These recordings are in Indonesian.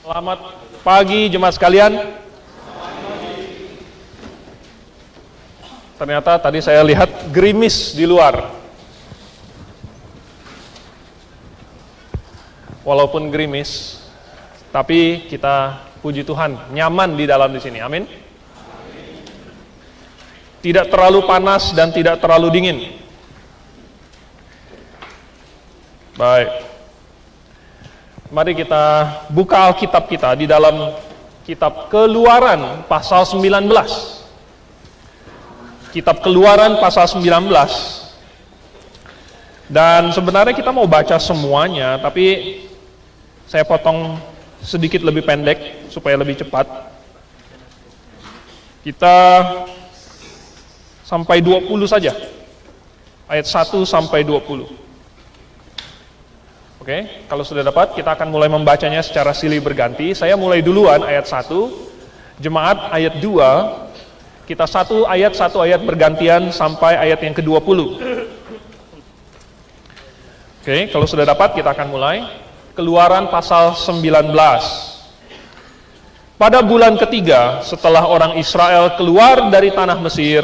Selamat pagi jemaat sekalian. Ternyata tadi saya lihat gerimis di luar. Walaupun gerimis, tapi kita puji Tuhan nyaman di dalam di sini. Amin. Tidak terlalu panas dan tidak terlalu dingin. Baik. Mari kita buka Alkitab kita di dalam kitab Keluaran pasal 19. Kitab Keluaran pasal 19. Dan sebenarnya kita mau baca semuanya, tapi saya potong sedikit lebih pendek supaya lebih cepat. Kita sampai 20 saja. Ayat 1 sampai 20. Oke, kalau sudah dapat, kita akan mulai membacanya secara silih berganti. Saya mulai duluan ayat 1, jemaat ayat 2, kita satu ayat bergantian sampai ayat yang ke-20. Oke, kalau sudah dapat, kita akan mulai. Keluaran pasal 19. Pada bulan ketiga, setelah orang Israel keluar dari tanah Mesir,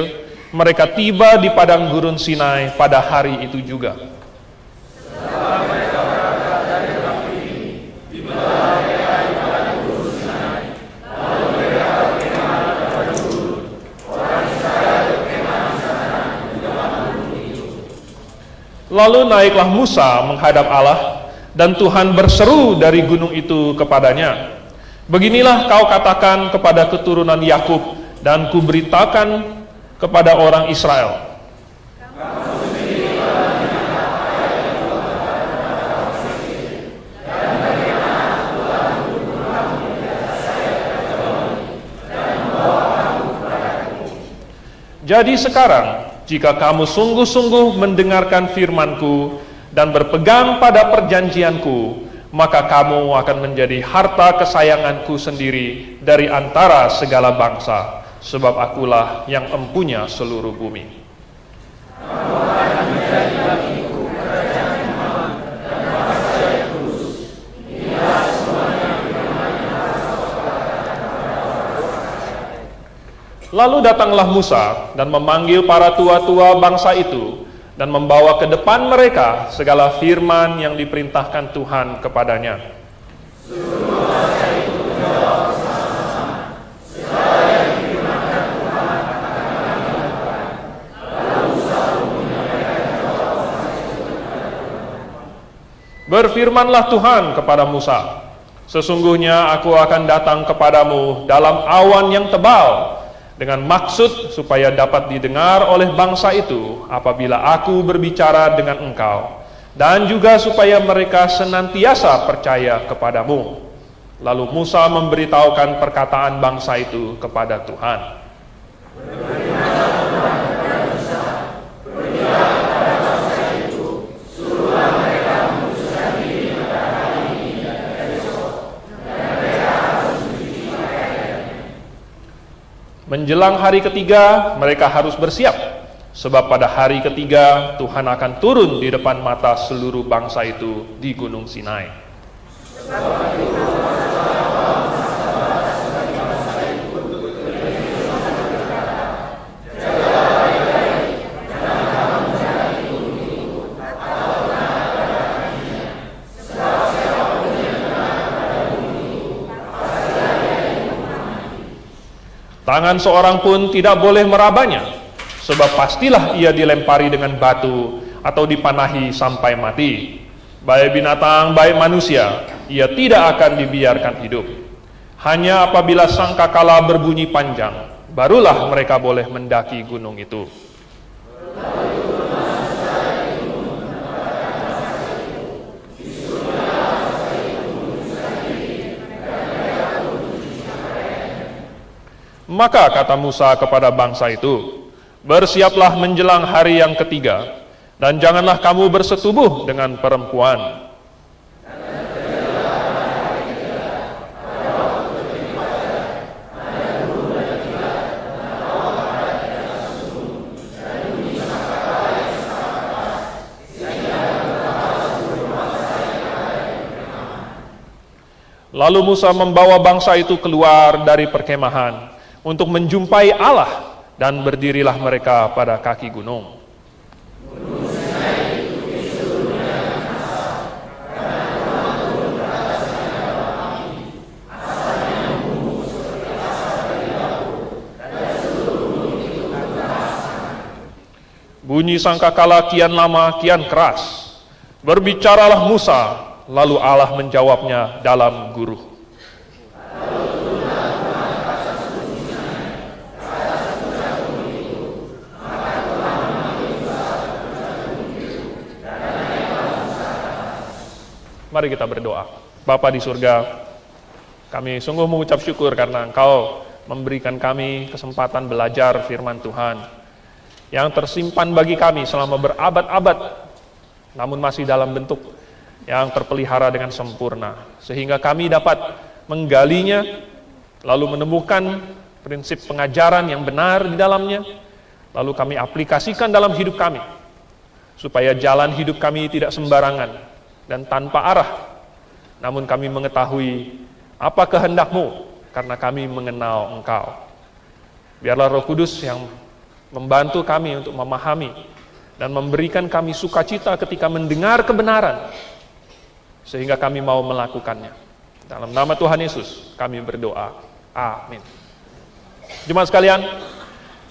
mereka tiba di padang gurun Sinai pada hari itu juga. Lalu naiklah Musa menghadap Allah, dan Tuhan berseru dari gunung itu kepadanya, "Beginilah kau katakan kepada keturunan Yakub, dan kuberitakan kepada orang Israel. Jadi sekarang, jika kamu sungguh-sungguh mendengarkan firman-Ku dan berpegang pada perjanjian-Ku, maka kamu akan menjadi harta kesayangan-Ku sendiri dari antara segala bangsa, sebab Akulah yang empunya seluruh bumi." Lalu datanglah Musa dan memanggil para tua-tua bangsa itu dan membawa ke depan mereka segala firman yang diperintahkan Tuhan kepadanya. Berfirmanlah Tuhan kepada Musa, "Sesungguhnya Aku akan datang kepadamu dalam awan yang tebal, dengan maksud supaya dapat didengar oleh bangsa itu apabila Aku berbicara dengan engkau, dan juga supaya mereka senantiasa percaya kepadamu." Lalu Musa memberitahukan perkataan bangsa itu kepada Tuhan. Menjelang hari ketiga, mereka harus bersiap, sebab pada hari ketiga Tuhan akan turun di depan mata seluruh bangsa itu di Gunung Sinai. Tangan seorang pun tidak boleh merabanya, sebab pastilah ia dilempari dengan batu atau dipanahi sampai mati. Baik binatang, baik manusia, ia tidak akan dibiarkan hidup. Hanya apabila sangkakala berbunyi panjang, barulah mereka boleh mendaki gunung itu. Maka kata Musa kepada bangsa itu, "Bersiaplah menjelang hari yang ketiga, dan janganlah kamu bersetubuh dengan perempuan." Lalu Musa membawa bangsa itu keluar dari perkemahan untuk menjumpai Allah, dan berdirilah mereka pada kaki gunung. Bunyi sangkakala kian lama kian keras. Berbicaralah Musa, lalu Allah menjawabnya dalam guruh. Mari kita berdoa. Bapa di surga, kami sungguh mengucap syukur karena Engkau memberikan kami kesempatan belajar firman Tuhan yang tersimpan bagi kami selama berabad-abad, namun masih dalam bentuk yang terpelihara dengan sempurna, sehingga kami dapat menggalinya, lalu menemukan prinsip pengajaran yang benar di dalamnya, lalu kami aplikasikan dalam hidup kami, supaya jalan hidup kami tidak sembarangan dan tanpa arah, namun kami mengetahui apa kehendak-Mu, karena kami mengenal Engkau. Biarlah Roh Kudus yang membantu kami untuk memahami dan memberikan kami sukacita ketika mendengar kebenaran, sehingga kami mau melakukannya. Dalam nama Tuhan Yesus kami berdoa. Amin. Jemaat sekalian,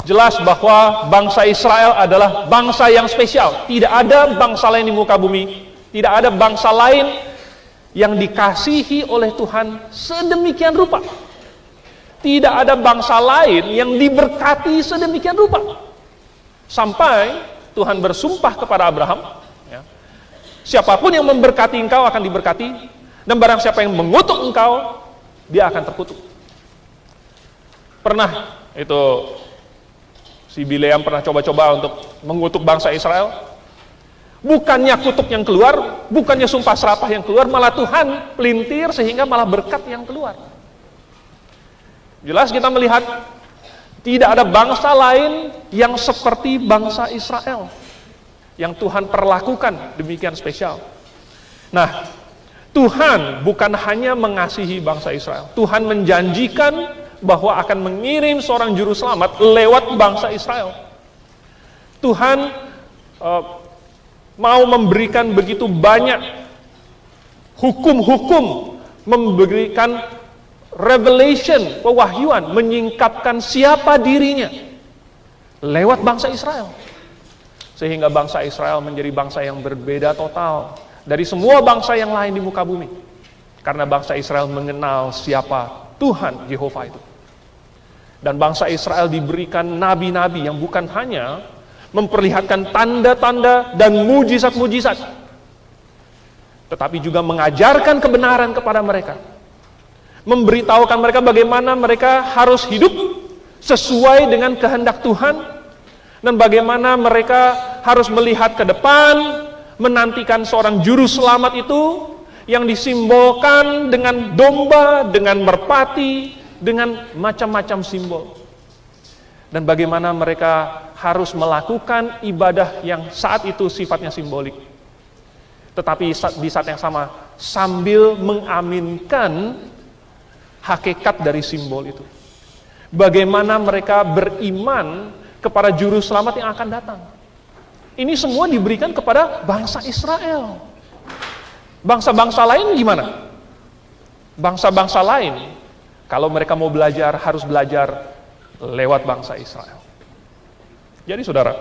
jelas bahwa bangsa Israel adalah bangsa yang spesial. Tidak ada bangsa lain di muka bumi, tidak ada bangsa lain yang dikasihi oleh Tuhan sedemikian rupa. Tidak ada bangsa lain yang diberkati sedemikian rupa. Sampai Tuhan bersumpah kepada Abraham, ya, siapapun yang memberkati engkau akan diberkati, dan barang siapa yang mengutuk engkau, dia akan terkutuk. Pernah itu si Bileam pernah coba-coba untuk mengutuk bangsa Israel. Bukannya kutuk yang keluar, bukannya sumpah serapah yang keluar, malah Tuhan pelintir sehingga malah berkat yang keluar. Jelas kita melihat tidak ada bangsa lain yang seperti bangsa Israel yang Tuhan perlakukan demikian spesial. Nah, Tuhan bukan hanya mengasihi bangsa Israel, Tuhan menjanjikan bahwa akan mengirim seorang juru selamat lewat bangsa Israel. Tuhan mau memberikan begitu banyak hukum-hukum, memberikan revelation, pewahyuan, menyingkapkan siapa dirinya lewat bangsa Israel, sehingga bangsa Israel menjadi bangsa yang berbeda total dari semua bangsa yang lain di muka bumi, karena bangsa Israel mengenal siapa Tuhan Yehova itu. Dan bangsa Israel diberikan nabi-nabi yang bukan hanya memperlihatkan tanda-tanda dan mujizat-mujizat, tetapi juga mengajarkan kebenaran kepada mereka, memberitahukan mereka bagaimana mereka harus hidup sesuai dengan kehendak Tuhan, dan bagaimana mereka harus melihat ke depan, menantikan seorang juru selamat itu yang disimbolkan dengan domba, dengan merpati, dengan macam-macam simbol. Dan bagaimana mereka harus melakukan ibadah yang saat itu sifatnya simbolik, tetapi di saat yang sama sambil mengaminkan hakikat dari simbol itu. Bagaimana mereka beriman kepada juru selamat yang akan datang. Ini semua diberikan kepada bangsa Israel. Bangsa-bangsa lain gimana? Bangsa-bangsa lain, kalau mereka mau belajar, harus belajar lewat bangsa Israel. Jadi saudara,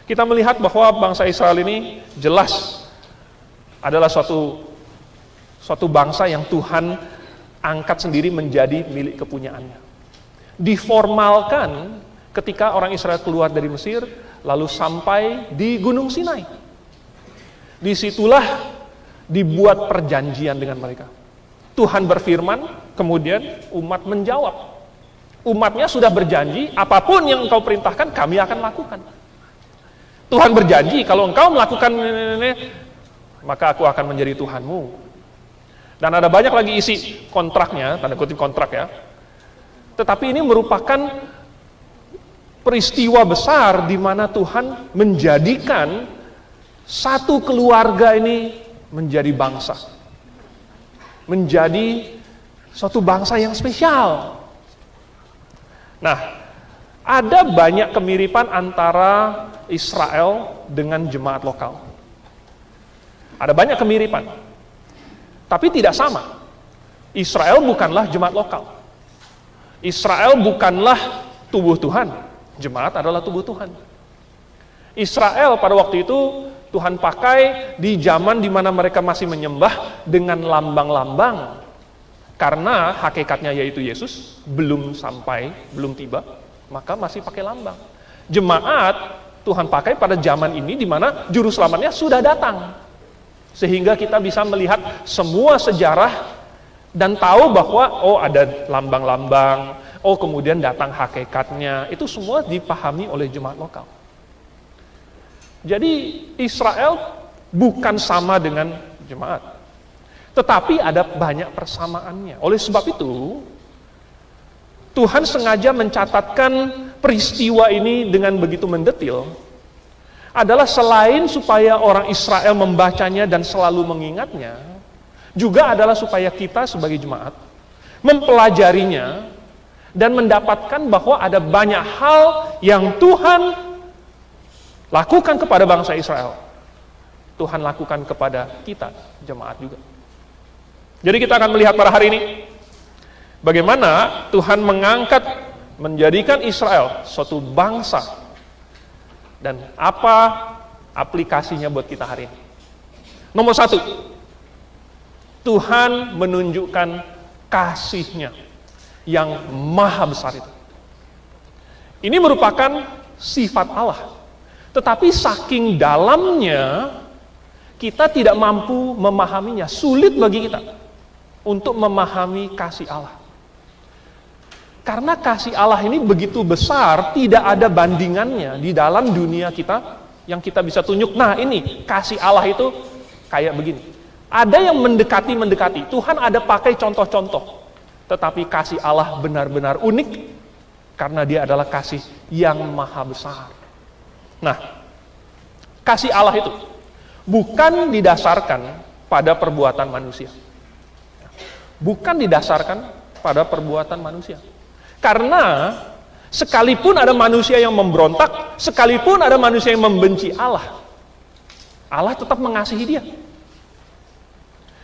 kita melihat bahwa bangsa Israel ini jelas adalah suatu bangsa yang Tuhan angkat sendiri menjadi milik kepunyaannya. Diformalkan ketika orang Israel keluar dari Mesir, lalu sampai di Gunung Sinai. Disitulah dibuat perjanjian dengan mereka. Tuhan berfirman, kemudian umat menjawab. Umatnya sudah berjanji, apapun yang engkau perintahkan, kami akan lakukan. Tuhan berjanji, kalau engkau melakukan maka aku akan menjadi Tuhanmu. Dan ada banyak lagi isi kontraknya, tanda kutip kontrak ya. Tetapi ini merupakan peristiwa besar di mana Tuhan menjadikan satu keluarga ini menjadi bangsa. Menjadi suatu bangsa yang spesial. Nah, ada banyak kemiripan antara Israel dengan jemaat lokal. Ada banyak kemiripan, tapi tidak sama. Israel bukanlah jemaat lokal. Israel bukanlah tubuh Tuhan. Jemaat adalah tubuh Tuhan. Israel pada waktu itu Tuhan pakai di zaman di mana mereka masih menyembah dengan lambang-lambang. Karena hakikatnya yaitu Yesus belum sampai, belum tiba, maka masih pakai lambang. Jemaat Tuhan pakai pada zaman ini di mana juru selamatnya sudah datang. Sehingga kita bisa melihat semua sejarah dan tahu bahwa oh ada lambang-lambang, oh kemudian datang hakikatnya. Itu semua dipahami oleh jemaat lokal. Jadi Israel bukan sama dengan jemaat, tetapi ada banyak persamaannya. Oleh sebab itu, Tuhan sengaja mencatatkan peristiwa ini dengan begitu mendetil, adalah selain supaya orang Israel membacanya dan selalu mengingatnya, juga adalah supaya kita sebagai jemaat mempelajarinya dan mendapatkan bahwa ada banyak hal yang Tuhan lakukan kepada bangsa Israel, Tuhan lakukan kepada kita, jemaat juga. Jadi kita akan melihat pada hari ini bagaimana Tuhan mengangkat, menjadikan Israel suatu bangsa, dan apa aplikasinya buat kita hari ini. Nomor satu, Tuhan menunjukkan kasih-Nya yang maha besar itu. Ini merupakan sifat Allah. Tetapi saking dalamnya, kita tidak mampu memahaminya. Sulit bagi kita untuk memahami kasih Allah. Karena kasih Allah ini begitu besar, tidak ada bandingannya di dalam dunia kita yang kita bisa tunjuk. Nah ini, kasih Allah itu kayak begini. Ada yang mendekati, Tuhan ada pakai contoh-contoh. Tetapi kasih Allah benar-benar unik, karena dia adalah kasih yang maha besar. Nah, kasih Allah itu bukan didasarkan pada perbuatan manusia. Bukan didasarkan pada perbuatan manusia. Karena sekalipun ada manusia yang memberontak, sekalipun ada manusia yang membenci Allah, Allah tetap mengasihi dia.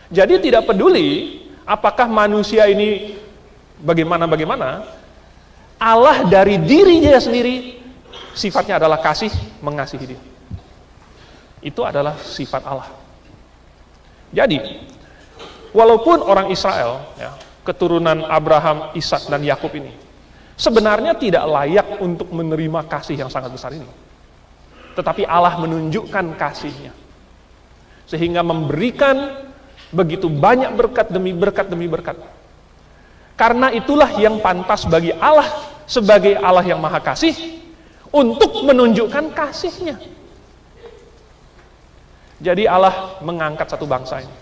Jadi tidak peduli apakah manusia ini bagaimana, Allah dari diri dia sendiri sifatnya adalah kasih, mengasihi dia. Itu adalah sifat Allah. Jadi, walaupun orang Israel, ya, keturunan Abraham, Ishak, dan Yakub ini, sebenarnya tidak layak untuk menerima kasih yang sangat besar ini. Tetapi Allah menunjukkan kasih-Nya. Sehingga memberikan begitu banyak berkat demi berkat demi berkat. Karena itulah yang pantas bagi Allah sebagai Allah yang maha kasih, untuk menunjukkan kasih-Nya. Jadi Allah mengangkat satu bangsa ini.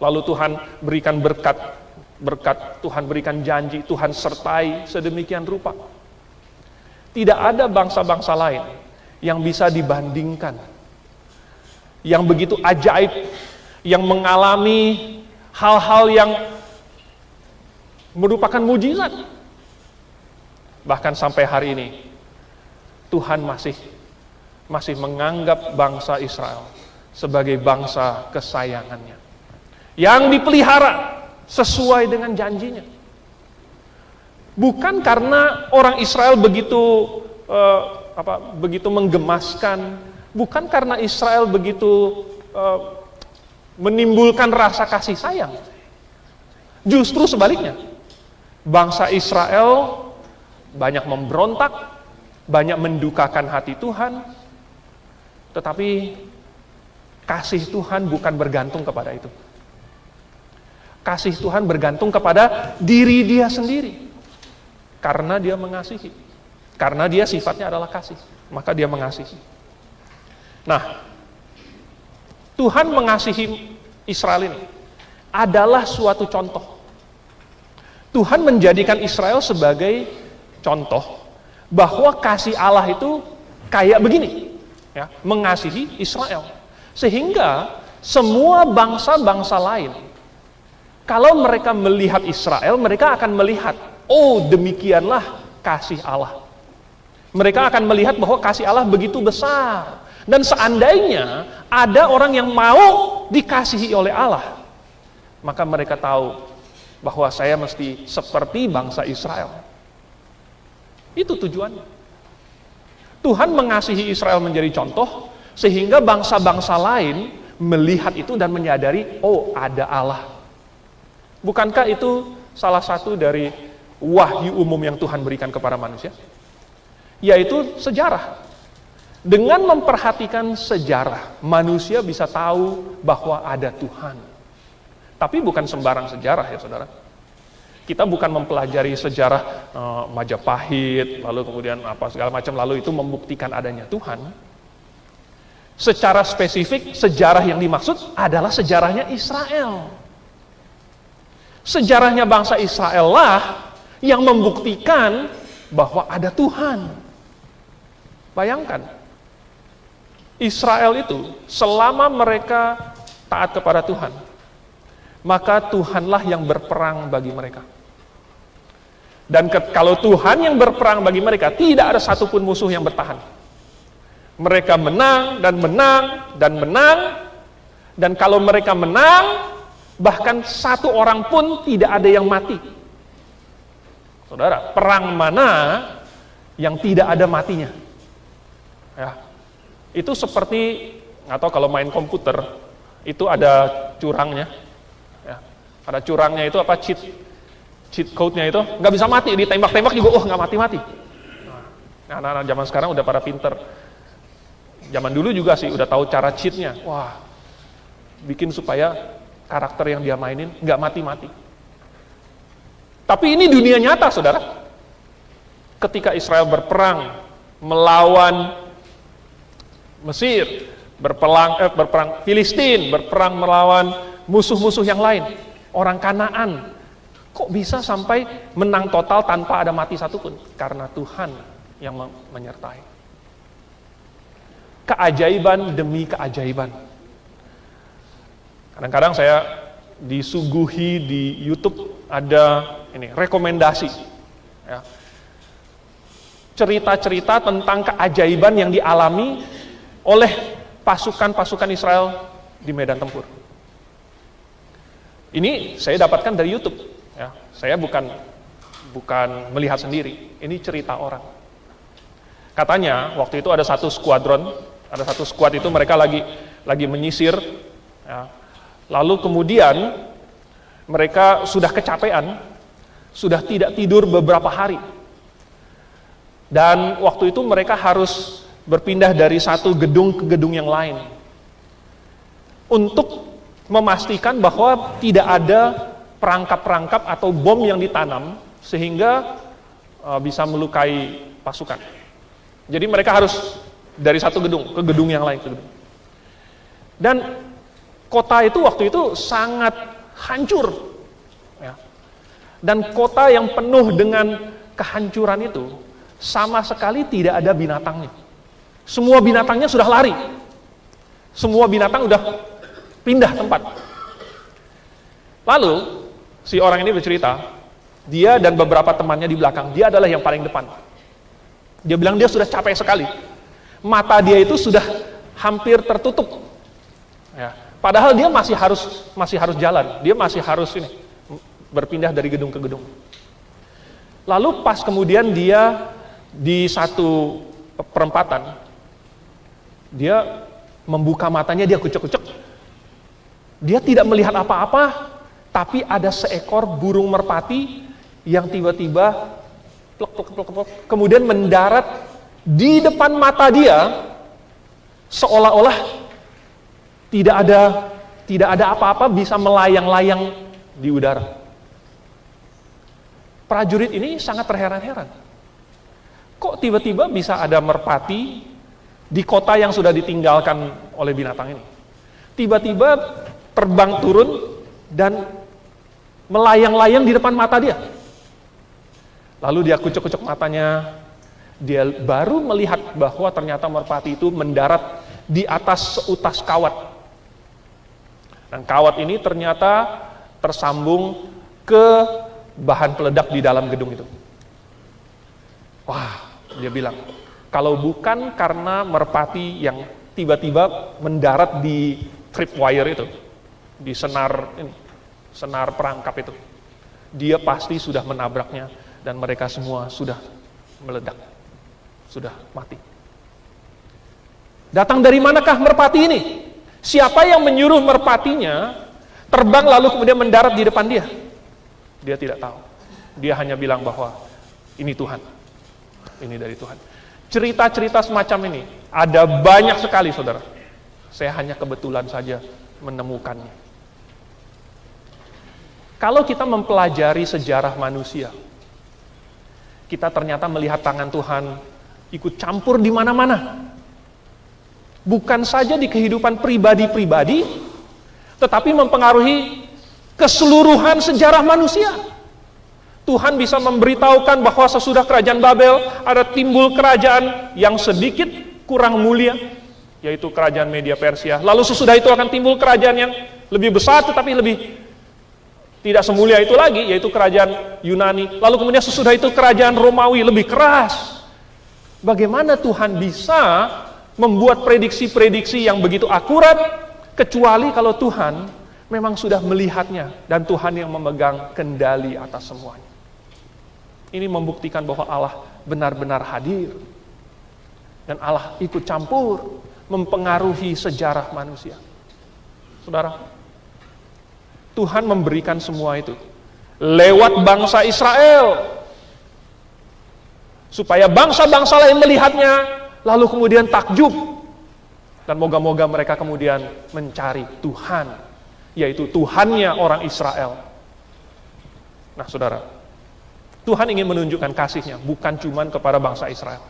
Lalu Tuhan berikan berkat, Tuhan berikan janji, Tuhan sertai sedemikian rupa. Tidak ada bangsa-bangsa lain yang bisa dibandingkan, yang begitu ajaib, yang mengalami hal-hal yang merupakan mujizat. Bahkan sampai hari ini, Tuhan masih menganggap bangsa Israel sebagai bangsa kesayangannya, yang dipelihara sesuai dengan janjinya. Bukan karena orang Israel begitu menggemaskan, bukan karena Israel begitu menimbulkan rasa kasih sayang. Justru sebaliknya, bangsa Israel banyak memberontak, banyak mendukakan hati Tuhan, tetapi kasih Tuhan bukan bergantung kepada itu. Kasih Tuhan bergantung kepada diri dia sendiri. Karena dia mengasihi. Karena dia sifatnya adalah kasih, maka dia mengasihi. Nah, Tuhan mengasihi Israel ini adalah suatu contoh. Tuhan menjadikan Israel sebagai contoh bahwa kasih Allah itu kayak begini, ya, mengasihi Israel. Sehingga semua bangsa-bangsa lain Kalau mereka melihat Israel, mereka akan melihat, oh demikianlah kasih Allah. Mereka akan melihat bahwa kasih Allah begitu besar. Dan seandainya ada orang yang mau dikasihi oleh Allah, maka mereka tahu bahwa saya mesti seperti bangsa Israel. Itu tujuannya. Tuhan mengasihi Israel menjadi contoh, sehingga bangsa-bangsa lain melihat itu dan menyadari, oh ada Allah. Bukankah itu salah satu dari wahyu umum yang Tuhan berikan kepada manusia? Yaitu sejarah. Dengan memperhatikan sejarah, manusia bisa tahu bahwa ada Tuhan. Tapi bukan sembarang sejarah ya saudara. Kita bukan mempelajari sejarah Majapahit, lalu kemudian apa segala macam, lalu itu membuktikan adanya Tuhan. Secara spesifik, sejarah yang dimaksud adalah sejarahnya Israel. Sejarahnya bangsa Israel lah yang membuktikan bahwa ada Tuhan. Bayangkan, Israel itu selama mereka taat kepada Tuhan, maka Tuhanlah yang berperang bagi mereka. Dan kalau Tuhan yang berperang bagi mereka, tidak ada satupun musuh yang bertahan. Mereka menang dan menang dan menang, dan kalau mereka menang, bahkan satu orang pun tidak ada yang mati. Saudara, perang mana yang tidak ada matinya? Ya, itu seperti, nggak tahu kalau main komputer, itu ada curangnya. Ya, ada curangnya itu apa, cheat code-nya itu, nggak bisa mati, ditembak-tembak juga, nggak mati-mati. Nah, anak-anak zaman sekarang udah pada pinter. Zaman dulu juga sih, udah tahu cara cheat-nya. Wah, bikin supaya karakter yang dia mainin nggak mati-mati. Tapi ini dunia nyata, saudara. Ketika Israel berperang melawan Mesir, berperang Filistin, berperang melawan musuh-musuh yang lain, orang Kanaan, kok bisa sampai menang total tanpa ada mati satupun? Karena Tuhan yang menyertai. Keajaiban demi keajaiban. Kadang-kadang saya disuguhi di YouTube ada ini rekomendasi, ya, cerita-cerita tentang keajaiban yang dialami oleh pasukan-pasukan Israel di medan tempur. Ini saya dapatkan dari YouTube. Ya, saya bukan melihat sendiri. Ini cerita orang. Katanya waktu itu ada satu skuadron, ada satu skuad itu mereka lagi menyisir. Ya, lalu kemudian mereka sudah kecapean, sudah tidak tidur beberapa hari. Dan waktu itu mereka harus berpindah dari satu gedung ke gedung yang lain untuk memastikan bahwa tidak ada perangkap-perangkap atau bom yang ditanam sehingga bisa melukai pasukan. Jadi mereka harus dari satu gedung ke gedung yang lain. Dan kota itu waktu itu sangat hancur. Ya. Dan kota yang penuh dengan kehancuran itu sama sekali tidak ada binatangnya. Semua binatangnya sudah lari. Semua binatang udah pindah tempat. Lalu si orang ini bercerita, dia dan beberapa temannya di belakang, dia adalah yang paling depan. Dia bilang dia sudah capek sekali. Mata dia itu sudah hampir tertutup. Ya, padahal dia masih harus jalan. Dia masih harus berpindah dari gedung ke gedung. Lalu pas kemudian dia di satu perempatan, dia membuka matanya, dia kucek-kucek. Dia tidak melihat apa-apa, tapi ada seekor burung merpati yang tiba-tiba kemudian mendarat di depan mata dia, seolah-olah tidak ada apa-apa, bisa melayang-layang di udara. Prajurit ini sangat terheran-heran. Kok tiba-tiba bisa ada merpati di kota yang sudah ditinggalkan oleh binatang ini? Tiba-tiba terbang turun dan melayang-layang di depan mata dia. Lalu dia kucek-kucek matanya, dia baru melihat bahwa ternyata merpati itu mendarat di atas seutas kawat. Dan kawat ini ternyata tersambung ke bahan peledak di dalam gedung itu. Wah, dia bilang, kalau bukan karena merpati yang tiba-tiba mendarat di tripwire itu, di senar perangkap itu, dia pasti sudah menabraknya dan mereka semua sudah meledak, sudah mati. Datang dari manakah merpati ini? Siapa yang menyuruh merpatinya terbang lalu kemudian mendarat di depan dia? Dia tidak tahu. Dia hanya bilang bahwa ini Tuhan. Ini dari Tuhan. Cerita-cerita semacam ini ada banyak sekali, saudara. Saya hanya kebetulan saja menemukannya. Kalau kita mempelajari sejarah manusia, kita ternyata melihat tangan Tuhan ikut campur di mana-mana. Bukan saja di kehidupan pribadi-pribadi, tetapi mempengaruhi keseluruhan sejarah manusia. Tuhan bisa memberitahukan bahwa sesudah kerajaan Babel ada timbul kerajaan yang sedikit kurang mulia, yaitu kerajaan Media Persia. Lalu sesudah itu akan timbul kerajaan yang lebih besar tetapi lebih tidak semulia itu lagi, yaitu kerajaan Yunani. Lalu kemudian sesudah itu kerajaan Romawi lebih keras. Bagaimana Tuhan bisa membuat prediksi-prediksi yang begitu akurat, kecuali kalau Tuhan memang sudah melihatnya dan Tuhan yang memegang kendali atas semuanya. Ini membuktikan bahwa Allah benar-benar hadir dan Allah ikut campur mempengaruhi sejarah manusia. Saudara, Tuhan memberikan semua itu lewat bangsa Israel, supaya bangsa-bangsa lain melihatnya lalu kemudian takjub, dan moga-moga mereka kemudian mencari Tuhan, yaitu Tuhannya orang Israel. Nah, saudara, Tuhan ingin menunjukkan kasih-Nya bukan cuma kepada bangsa Israel,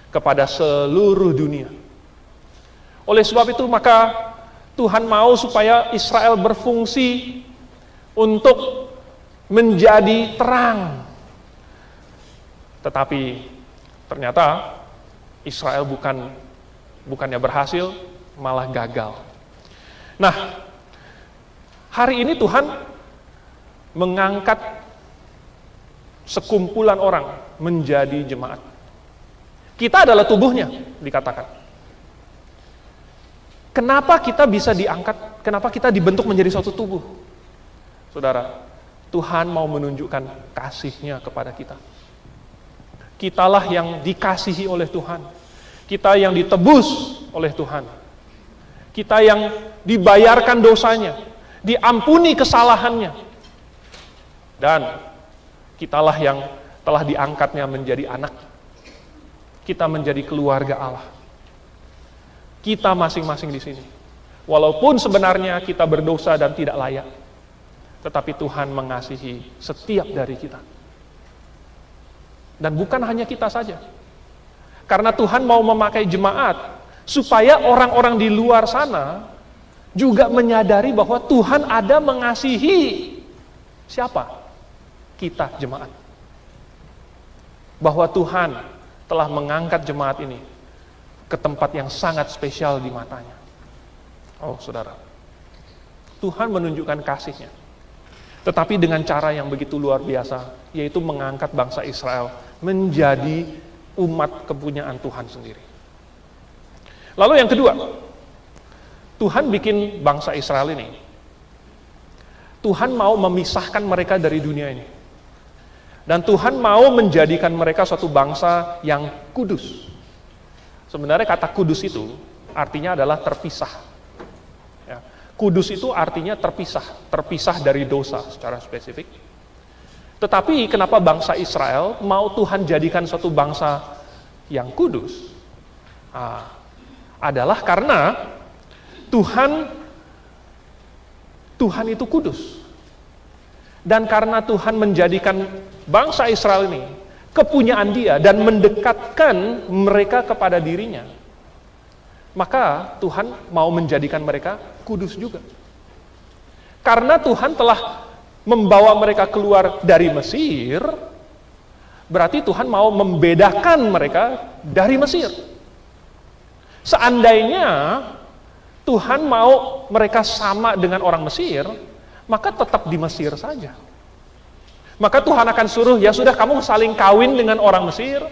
kepada seluruh dunia. Oleh sebab itu maka Tuhan mau supaya Israel berfungsi untuk menjadi terang. Tetapi ternyata Israel bukannya berhasil, malah gagal. Nah, hari ini Tuhan mengangkat sekumpulan orang menjadi jemaat. Kita adalah tubuhnya, dikatakan. Kenapa kita bisa diangkat? Kenapa kita dibentuk menjadi suatu tubuh? Saudara, Tuhan mau menunjukkan kasih-Nya kepada kita. Kitalah yang dikasihi oleh Tuhan. Kita yang ditebus oleh Tuhan. Kita yang dibayarkan dosanya, diampuni kesalahannya. Dan kitalah yang telah diangkatnya menjadi anak. Kita menjadi keluarga Allah. Kita masing-masing di sini. Walaupun sebenarnya kita berdosa dan tidak layak, tetapi Tuhan mengasihi setiap dari kita. Dan bukan hanya kita saja. Karena Tuhan mau memakai jemaat supaya orang-orang di luar sana juga menyadari bahwa Tuhan ada mengasihi siapa? Kita, jemaat. Bahwa Tuhan telah mengangkat jemaat ini ke tempat yang sangat spesial di matanya. Oh, saudara, Tuhan menunjukkan kasih-Nya, tetapi dengan cara yang begitu luar biasa, yaitu mengangkat bangsa Israel menjadi umat kepunyaan Tuhan sendiri. Lalu yang kedua, Tuhan bikin bangsa Israel ini, Tuhan mau memisahkan mereka dari dunia ini. Dan Tuhan mau menjadikan mereka suatu bangsa yang kudus. Sebenarnya kata kudus itu artinya adalah terpisah. Ya. Kudus itu artinya terpisah dari dosa secara spesifik. Tetapi kenapa bangsa Israel mau Tuhan jadikan suatu bangsa yang kudus? Adalah karena Tuhan itu kudus. Dan karena Tuhan menjadikan bangsa Israel ini kepunyaan Dia dan mendekatkan mereka kepada dirinya, maka Tuhan mau menjadikan mereka kudus juga. Karena Tuhan telah membawa mereka keluar dari Mesir, berarti Tuhan mau membedakan mereka dari Mesir. Seandainya Tuhan mau mereka sama dengan orang Mesir, maka tetap di Mesir saja. Maka Tuhan akan suruh, ya sudah kamu saling kawin dengan orang Mesir.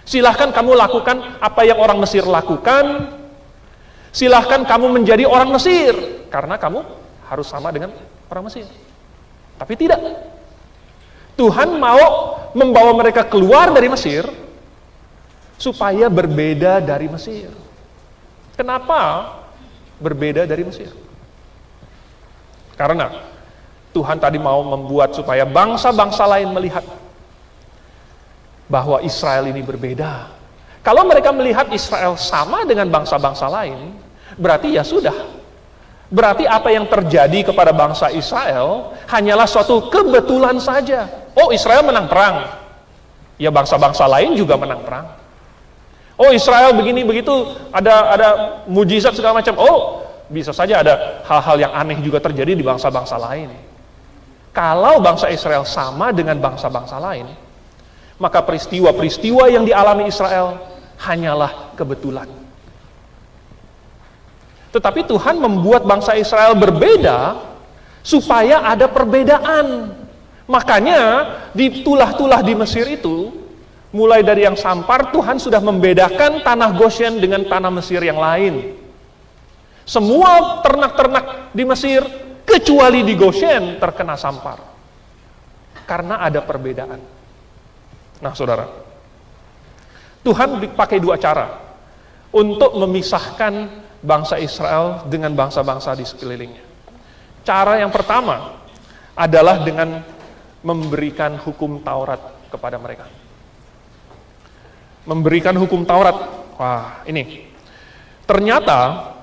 Silahkan kamu lakukan apa yang orang Mesir lakukan. Silahkan kamu menjadi orang Mesir. Karena kamu harus sama dengan orang Mesir. Tapi tidak. Tuhan mau membawa mereka keluar dari Mesir supaya berbeda dari Mesir. Kenapa berbeda dari Mesir? Karena Tuhan tadi mau membuat supaya bangsa-bangsa lain melihat bahwa Israel ini berbeda. Kalau mereka melihat Israel sama dengan bangsa-bangsa lain, berarti ya sudah. Berarti apa yang terjadi kepada bangsa Israel hanyalah suatu kebetulan saja. Oh, Israel menang perang. Ya bangsa-bangsa lain juga menang perang. Oh, Israel begini begitu, ada mujizat segala macam. Oh, bisa saja ada hal-hal yang aneh juga terjadi di bangsa-bangsa lain. Kalau bangsa Israel sama dengan bangsa-bangsa lain, maka peristiwa-peristiwa yang dialami Israel hanyalah kebetulan. Tetapi Tuhan membuat bangsa Israel berbeda supaya ada perbedaan. Makanya di tulah-tulah di Mesir itu, mulai dari yang sampar, Tuhan sudah membedakan tanah Goshen dengan tanah Mesir yang lain. Semua ternak-ternak di Mesir kecuali di Goshen terkena sampar. Karena ada perbedaan. Nah, saudara, Tuhan dipakai dua cara untuk memisahkan bangsa Israel dengan bangsa-bangsa di sekelilingnya. Cara yang pertama adalah dengan memberikan hukum Taurat kepada mereka. Memberikan hukum Taurat. Wah, ini. Ternyata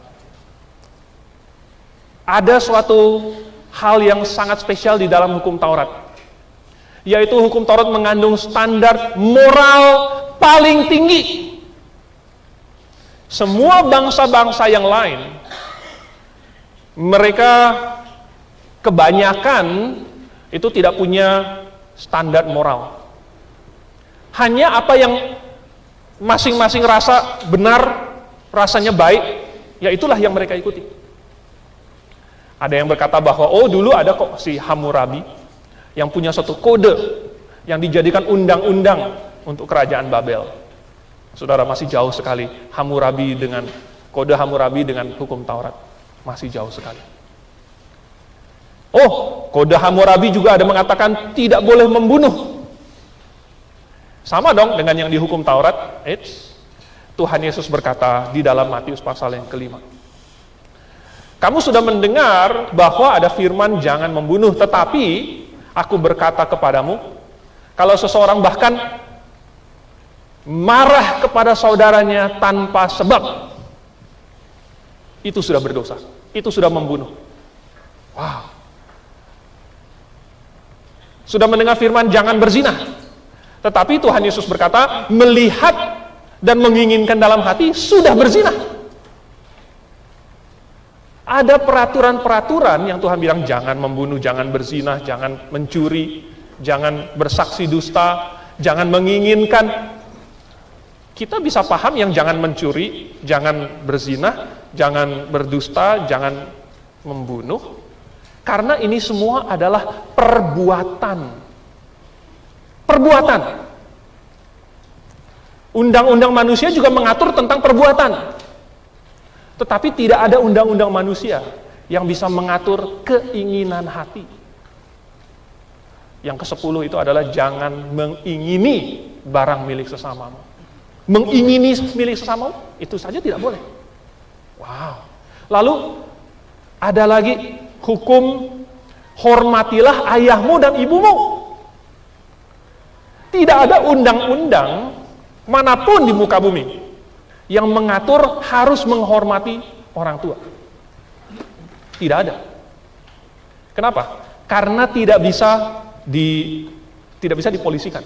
ada suatu hal yang sangat spesial di dalam hukum Taurat. Yaitu hukum Taurat mengandung standar moral paling tinggi. Semua bangsa-bangsa yang lain, mereka kebanyakan itu tidak punya standar moral. Hanya apa yang masing-masing rasa benar, rasanya baik, ya itulah yang mereka ikuti. Ada yang berkata bahwa, oh dulu ada kok si Hammurabi yang punya suatu kode yang dijadikan undang-undang untuk kerajaan Babel. Saudara, masih jauh sekali Hammurabi dengan kode Hammurabi dengan hukum Taurat. Masih jauh sekali. Oh, kode Hammurabi juga ada mengatakan tidak boleh membunuh. Sama dong dengan yang di hukum Taurat. Tuhan Yesus berkata di dalam Matius pasal yang kelima. Kamu sudah mendengar bahwa ada firman jangan membunuh, tetapi aku berkata kepadamu, kalau seseorang bahkan marah kepada saudaranya tanpa sebab, itu sudah berdosa, itu sudah membunuh. Wow. Sudah mendengar firman jangan berzina, tetapi Tuhan Yesus berkata, melihat dan menginginkan dalam hati sudah berzina. Ada peraturan-peraturan yang Tuhan bilang jangan membunuh, jangan berzina, jangan mencuri, jangan bersaksi dusta, jangan menginginkan. Kita bisa paham yang jangan mencuri, jangan berzina, jangan berdusta, jangan membunuh, karena ini semua adalah perbuatan. Perbuatan. Undang-undang manusia juga mengatur tentang perbuatan. Tetapi tidak ada undang-undang manusia yang bisa mengatur keinginan hati. Yang ke-10 itu adalah jangan mengingini barang milik sesamamu. Mengingini milik sesamamu, itu saja tidak boleh. Wow. Lalu ada lagi hukum hormatilah ayahmu dan ibumu. Tidak ada undang-undang manapun di muka bumi yang mengatur harus menghormati orang tua. Tidak ada. Kenapa? Karena tidak bisa dipolisikan.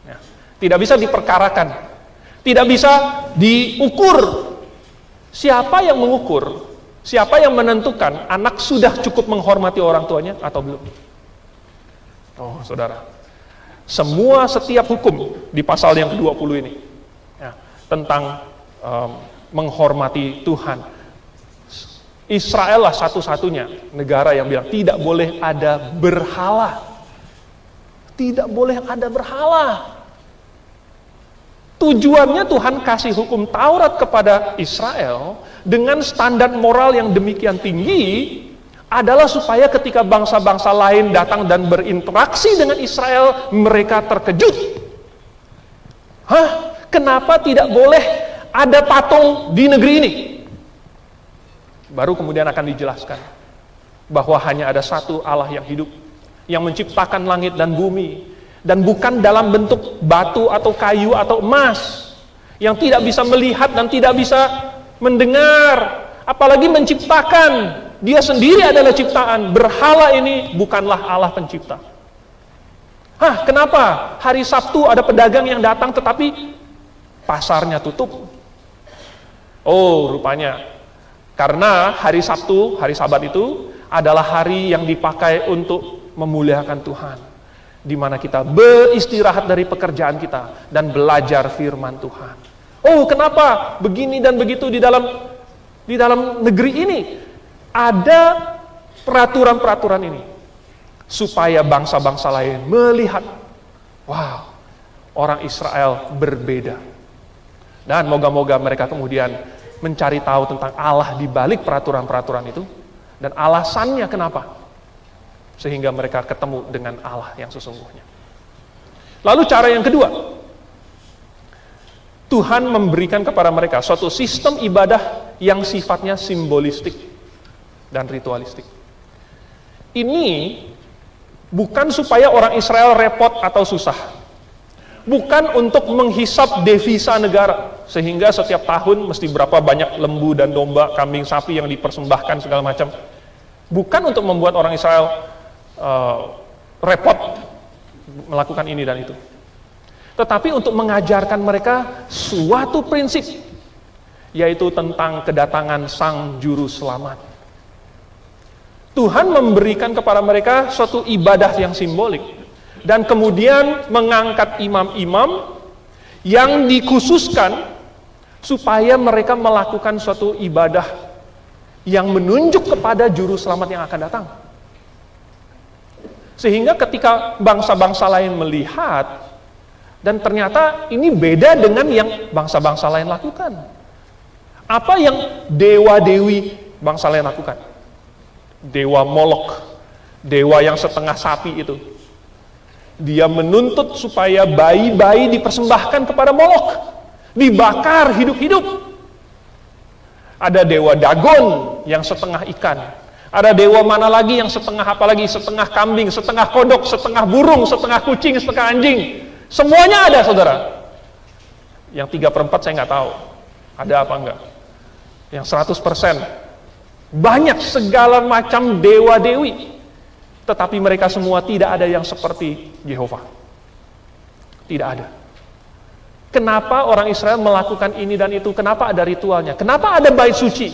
Ya. Tidak bisa diperkarakan. Tidak bisa diukur. Siapa yang mengukur? Siapa yang menentukan anak sudah cukup menghormati orang tuanya atau belum? Oh, saudara. Setiap hukum di pasal yang ke-20 ini ya, tentang menghormati Tuhan, Israel lah satu-satunya negara yang bilang tidak boleh ada berhala. Tidak boleh ada berhala. Tujuannya Tuhan kasih hukum Taurat kepada Israel dengan standar moral yang demikian tinggi adalah supaya ketika bangsa-bangsa lain datang dan berinteraksi dengan Israel, mereka terkejut. Hah? Kenapa tidak boleh ada patung di negeri ini? Baru kemudian akan dijelaskan bahwa hanya ada satu Allah yang hidup, yang menciptakan langit dan bumi, dan bukan dalam bentuk batu atau kayu atau emas, yang tidak bisa melihat dan tidak bisa mendengar, apalagi menciptakan. Dia sendiri adalah ciptaan. Berhala ini bukanlah Allah pencipta. Hah, kenapa? Hari Sabtu ada pedagang yang datang tetapi pasarnya tutup. Oh, rupanya karena hari Sabtu, hari Sabat itu adalah hari yang dipakai untuk memuliakan Tuhan, di mana kita beristirahat dari pekerjaan kita dan belajar firman Tuhan. Oh, kenapa begini dan begitu di dalam negeri ini? Ada peraturan-peraturan ini supaya bangsa-bangsa lain melihat, wow, orang Israel berbeda. Dan moga-moga mereka kemudian mencari tahu tentang Allah di balik peraturan-peraturan itu dan alasannya kenapa, sehingga mereka ketemu dengan Allah yang sesungguhnya. Lalu cara yang kedua, Tuhan memberikan kepada mereka suatu sistem ibadah yang sifatnya simbolistik dan ritualistik. Ini bukan supaya orang Israel repot atau susah, bukan untuk menghisap devisa negara sehingga setiap tahun mesti berapa banyak lembu dan domba, kambing, sapi yang dipersembahkan segala macam. Bukan untuk membuat orang Israel repot melakukan ini dan itu, tetapi untuk mengajarkan mereka suatu prinsip, yaitu tentang kedatangan Sang Juru Selamat. Tuhan memberikan kepada mereka suatu ibadah yang simbolik, dan kemudian mengangkat imam-imam yang dikhususkan supaya mereka melakukan suatu ibadah yang menunjuk kepada Juru Selamat yang akan datang. Sehingga ketika bangsa-bangsa lain melihat, dan ternyata ini beda dengan yang bangsa-bangsa lain lakukan. Apa yang dewa-dewi bangsa lain lakukan? Dewa Molok, dewa yang setengah sapi itu, dia menuntut supaya bayi-bayi dipersembahkan kepada Molok, dibakar hidup-hidup. Ada dewa Dagon yang setengah ikan, ada dewa mana lagi yang setengah apa lagi, setengah kambing, setengah kodok, setengah burung, setengah kucing, setengah anjing. Semuanya ada, saudara. Yang 3/4 saya nggak tahu ada apa enggak. Yang 100% banyak segala macam dewa-dewi, tetapi mereka semua tidak ada yang seperti Yehova. Tidak ada. Kenapa orang Israel melakukan ini dan itu? Kenapa ada ritualnya? Kenapa ada bait suci?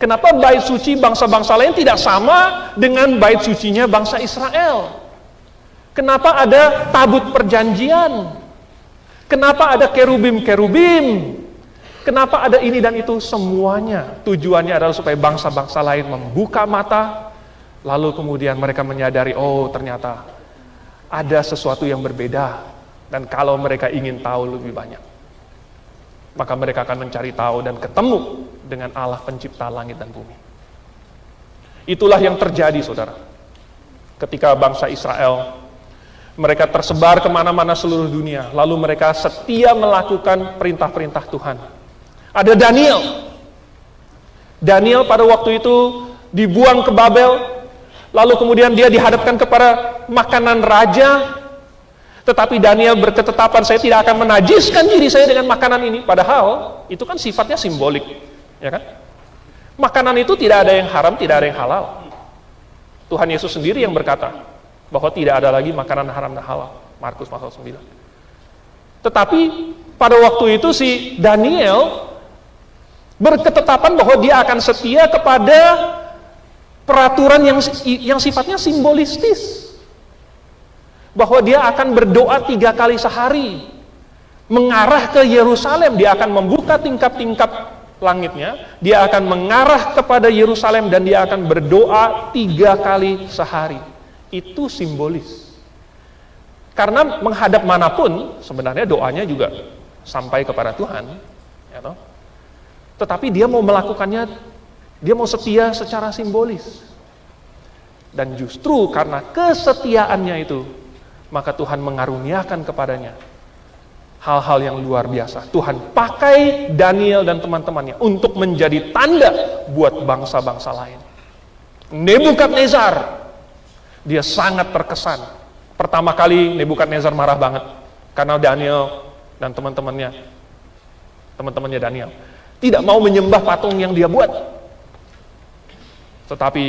Kenapa bait suci bangsa-bangsa lain tidak sama dengan bait sucinya bangsa Israel? Kenapa ada tabut perjanjian? Kenapa ada kerubim-kerubim? Kenapa ada ini dan itu? Semuanya tujuannya adalah supaya bangsa-bangsa lain membuka mata, lalu kemudian mereka menyadari, oh ternyata ada sesuatu yang berbeda, dan kalau mereka ingin tahu lebih banyak, maka mereka akan mencari tahu dan ketemu dengan Allah pencipta langit dan bumi. Itulah yang terjadi, saudara, ketika bangsa Israel, mereka tersebar kemana-mana seluruh dunia, lalu mereka setia melakukan perintah-perintah Tuhan. Ada Daniel pada waktu itu dibuang ke Babel, lalu kemudian dia dihadapkan kepada makanan raja, tetapi Daniel berketetapan, saya tidak akan menajiskan diri saya dengan makanan ini. Padahal itu kan sifatnya simbolik, ya kan? Makanan itu tidak ada yang haram, tidak ada yang halal. Tuhan Yesus sendiri yang berkata bahwa tidak ada lagi makanan haram dan halal, Markus pasal 9. Tetapi pada waktu itu si Daniel berketetapan bahwa dia akan setia kepada peraturan yang sifatnya simbolistis, bahwa dia akan berdoa 3 kali sehari mengarah ke Yerusalem. Dia akan membuka tingkap-tingkap langitnya, dia akan mengarah kepada Yerusalem dan dia akan berdoa 3 kali sehari. Itu simbolis. Karena menghadap manapun, sebenarnya doanya juga sampai kepada Tuhan. Ya toh? Tetapi dia mau melakukannya, dia mau setia secara simbolis. Dan justru karena kesetiaannya itu, maka Tuhan mengaruniakan kepadanya hal-hal yang luar biasa. Tuhan pakai Daniel dan teman-temannya untuk menjadi tanda buat bangsa-bangsa lain. Nebukadnezar, dia sangat terkesan. Pertama kali Nebukadnezar marah banget karena Daniel dan teman-temannya Daniel tidak mau menyembah patung yang dia buat. Tetapi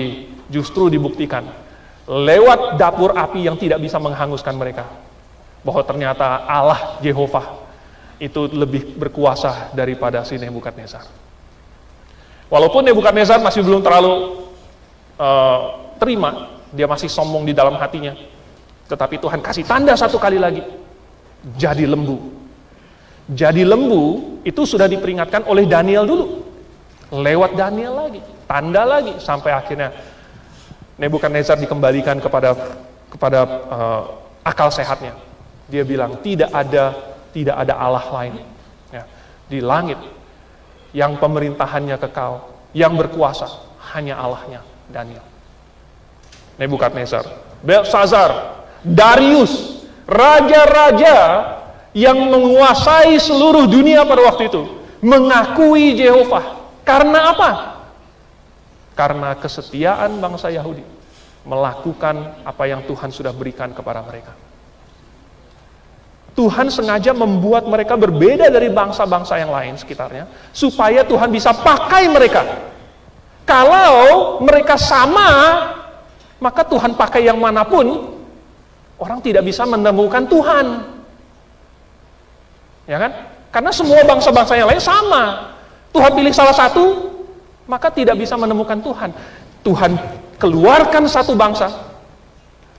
justru dibuktikan lewat dapur api yang tidak bisa menghanguskan mereka, bahwa ternyata Allah Jehovah itu lebih berkuasa daripada si Nebukadnezar. Walaupun Nebukadnezar masih belum terlalu terima, dia masih sombong di dalam hatinya, tetapi Tuhan kasih tanda 1 kali lagi, jadi lembu. Jadi lembu itu sudah diperingatkan oleh Daniel dulu, lewat Daniel lagi, tanda lagi, sampai akhirnya Nebukadnezar dikembalikan kepada akal sehatnya. Dia bilang tidak ada Allah lain ya, di langit yang pemerintahannya kekal, yang berkuasa, hanya Allahnya Daniel. Nebukadnezar, Belsazar, Darius, raja-raja yang menguasai seluruh dunia pada waktu itu mengakui Jehovah. Karena apa? Karena kesetiaan bangsa Yahudi melakukan apa yang Tuhan sudah berikan kepada mereka. Tuhan sengaja membuat mereka berbeda dari bangsa-bangsa yang lain sekitarnya, supaya Tuhan bisa pakai mereka. Kalau mereka sama, maka Tuhan pakai yang manapun, orang tidak bisa menemukan Tuhan. Ya kan? Karena semua bangsa-bangsa yang lain sama. Tuhan pilih salah satu, maka tidak bisa menemukan Tuhan. Tuhan keluarkan satu bangsa,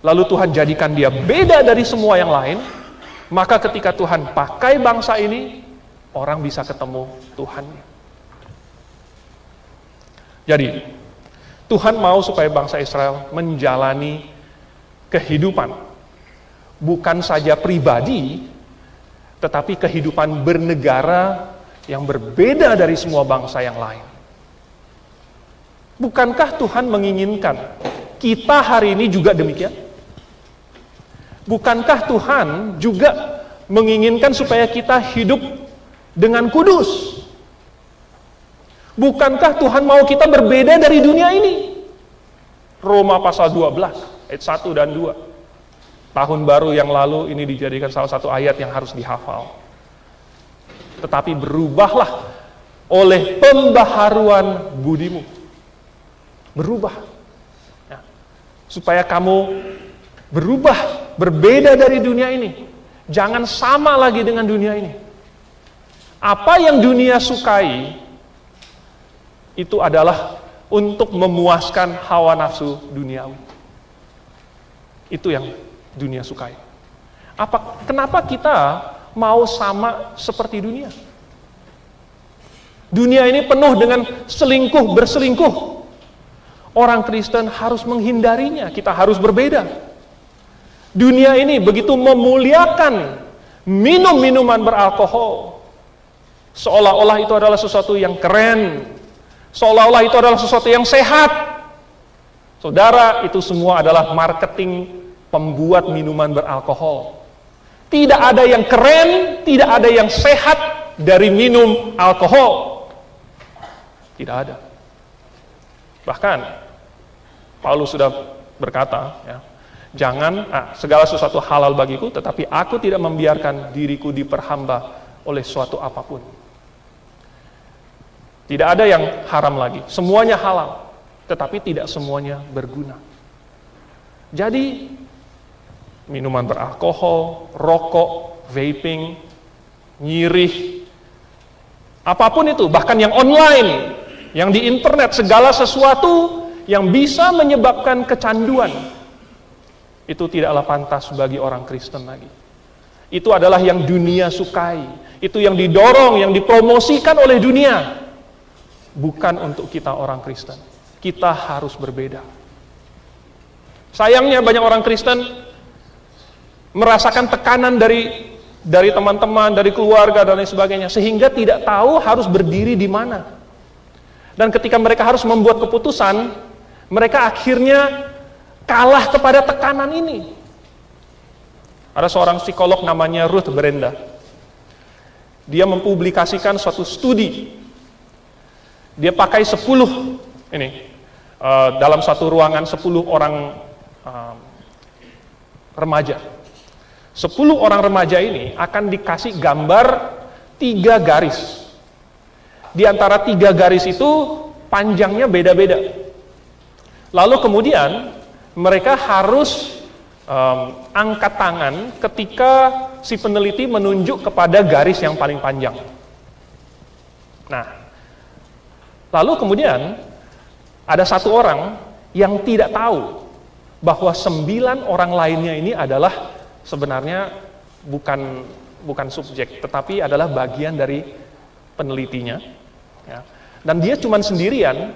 lalu Tuhan jadikan dia beda dari semua yang lain, maka ketika Tuhan pakai bangsa ini, orang bisa ketemu Tuhan. Jadi, Tuhan mau supaya bangsa Israel menjalani kehidupan, bukan saja pribadi, tetapi kehidupan bernegara yang berbeda dari semua bangsa yang lain. Bukankah Tuhan menginginkan kita hari ini juga demikian? Bukankah Tuhan juga menginginkan supaya kita hidup dengan kudus? Bukankah Tuhan mau kita berbeda dari dunia ini? Roma pasal 12, ayat 1 dan 2. Tahun baru yang lalu ini dijadikan salah satu ayat yang harus dihafal. Tetapi berubahlah oleh pembaharuan budimu. Berubah. Ya. Supaya kamu berubah, berbeda dari dunia ini. Jangan sama lagi dengan dunia ini. Apa yang dunia sukai, itu adalah untuk memuaskan hawa nafsu duniawi. Itu yang dunia sukai. Kenapa kita mau sama seperti dunia? Dunia ini penuh dengan selingkuh, berselingkuh. Orang Kristen harus menghindarinya, kita harus berbeda. Dunia ini begitu memuliakan minum-minuman beralkohol. Seolah-olah itu adalah sesuatu yang keren. Seolah-olah itu adalah sesuatu yang sehat. Saudara, itu semua adalah marketing pembuat minuman beralkohol. Tidak ada yang keren, tidak ada yang sehat dari minum alkohol. Tidak ada. Bahkan Paulus sudah berkata, ya, jangan segala sesuatu halal bagiku, tetapi aku tidak membiarkan diriku diperhamba oleh suatu apapun. Tidak ada yang haram lagi, semuanya halal, tetapi tidak semuanya berguna. Jadi minuman beralkohol, rokok, vaping, nyirih, apapun itu, bahkan yang online, yang di internet, segala sesuatu yang bisa menyebabkan kecanduan, itu tidaklah pantas bagi orang Kristen lagi. Itu adalah yang dunia sukai, itu yang didorong, yang dipromosikan oleh dunia. bukan untuk kita orang Kristen. Kita harus berbeda. Sayangnya banyak orang Kristen merasakan tekanan dari teman-teman, dari keluarga dan lain sebagainya, sehingga tidak tahu harus berdiri di mana. Dan ketika mereka harus membuat keputusan, mereka akhirnya kalah kepada tekanan ini. Ada seorang psikolog namanya Ruth Brenda. Dia mempublikasikan suatu studi. Dia pakai 10 dalam satu ruangan 10 orang remaja. 10 orang remaja ini akan dikasih gambar 3 garis. Di antara 3 garis itu panjangnya beda-beda. Lalu kemudian mereka harus angkat tangan ketika si peneliti menunjuk kepada garis yang paling panjang. Nah, lalu kemudian ada satu orang yang tidak tahu bahwa 9 orang lainnya ini adalah sebenarnya bukan subjek, tetapi adalah bagian dari penelitinya. Ya. Dan dia cuma sendirian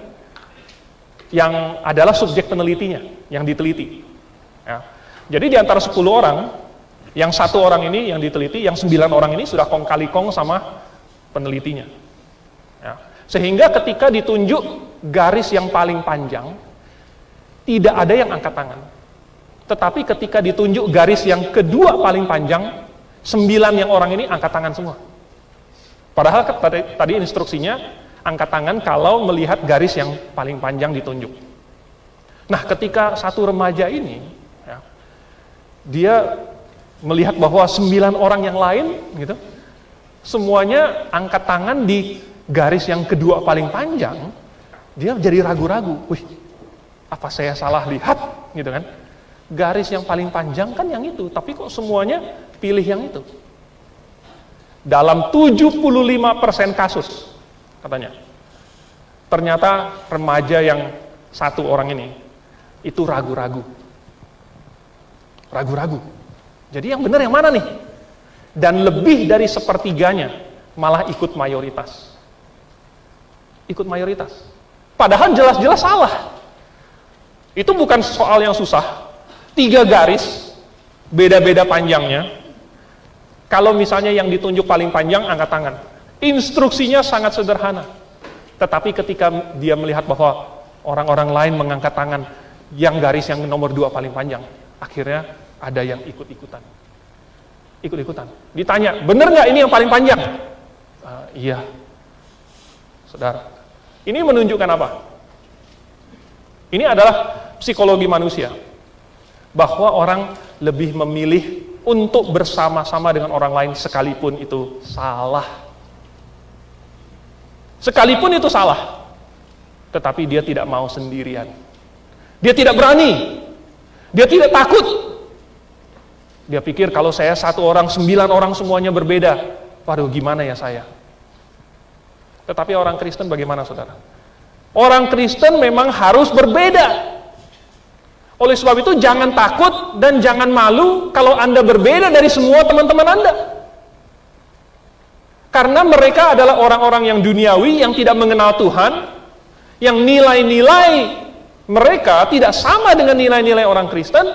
yang adalah subjek penelitinya, yang diteliti. Ya. Jadi di antara 10 orang, yang 1 orang ini yang diteliti, yang 9 orang ini sudah kong kali kong sama penelitinya. Ya. Sehingga ketika ditunjuk garis yang paling panjang, tidak ada yang angkat tangan. Tetapi ketika ditunjuk garis yang kedua paling panjang, 9 yang orang ini angkat tangan semua. Padahal tadi instruksinya, angkat tangan kalau melihat garis yang paling panjang ditunjuk. Nah, ketika satu remaja ini, ya, dia melihat bahwa 9 orang yang lain, gitu, semuanya angkat tangan di garis yang kedua paling panjang, dia jadi ragu-ragu. Wih, apa saya salah lihat, gitu kan? Garis yang paling panjang kan yang itu, tapi kok semuanya pilih yang itu? Dalam 75% kasus, katanya, ternyata remaja yang 1 orang ini, itu ragu-ragu. Ragu-ragu. Jadi yang benar yang mana nih? Dan lebih dari sepertiganya malah ikut mayoritas. Ikut mayoritas. Padahal jelas-jelas salah. Itu bukan soal yang susah. 3 garis, beda-beda panjangnya. Kalau misalnya yang ditunjuk paling panjang, angkat tangan. Instruksinya sangat sederhana. Tetapi ketika dia melihat bahwa orang-orang lain mengangkat tangan, yang garis yang nomor 2 paling panjang, akhirnya ada yang ikut-ikutan. Ikut-ikutan. Ditanya, bener nggak ini yang paling panjang? Iya. Saudara, ini menunjukkan apa? Ini adalah psikologi manusia. Bahwa orang lebih memilih untuk bersama-sama dengan orang lain sekalipun itu salah. Sekalipun itu salah. Tetapi dia tidak mau sendirian. Dia tidak berani. Dia tidak takut. Dia pikir kalau saya 1 orang, 9 orang semuanya berbeda. Waduh, gimana ya saya? Tetapi orang Kristen bagaimana, saudara? Orang Kristen memang harus berbeda. Oleh sebab itu jangan takut dan jangan malu kalau Anda berbeda dari semua teman-teman Anda. Karena mereka adalah orang-orang yang duniawi, yang tidak mengenal Tuhan, yang nilai-nilai mereka tidak sama dengan nilai-nilai orang Kristen,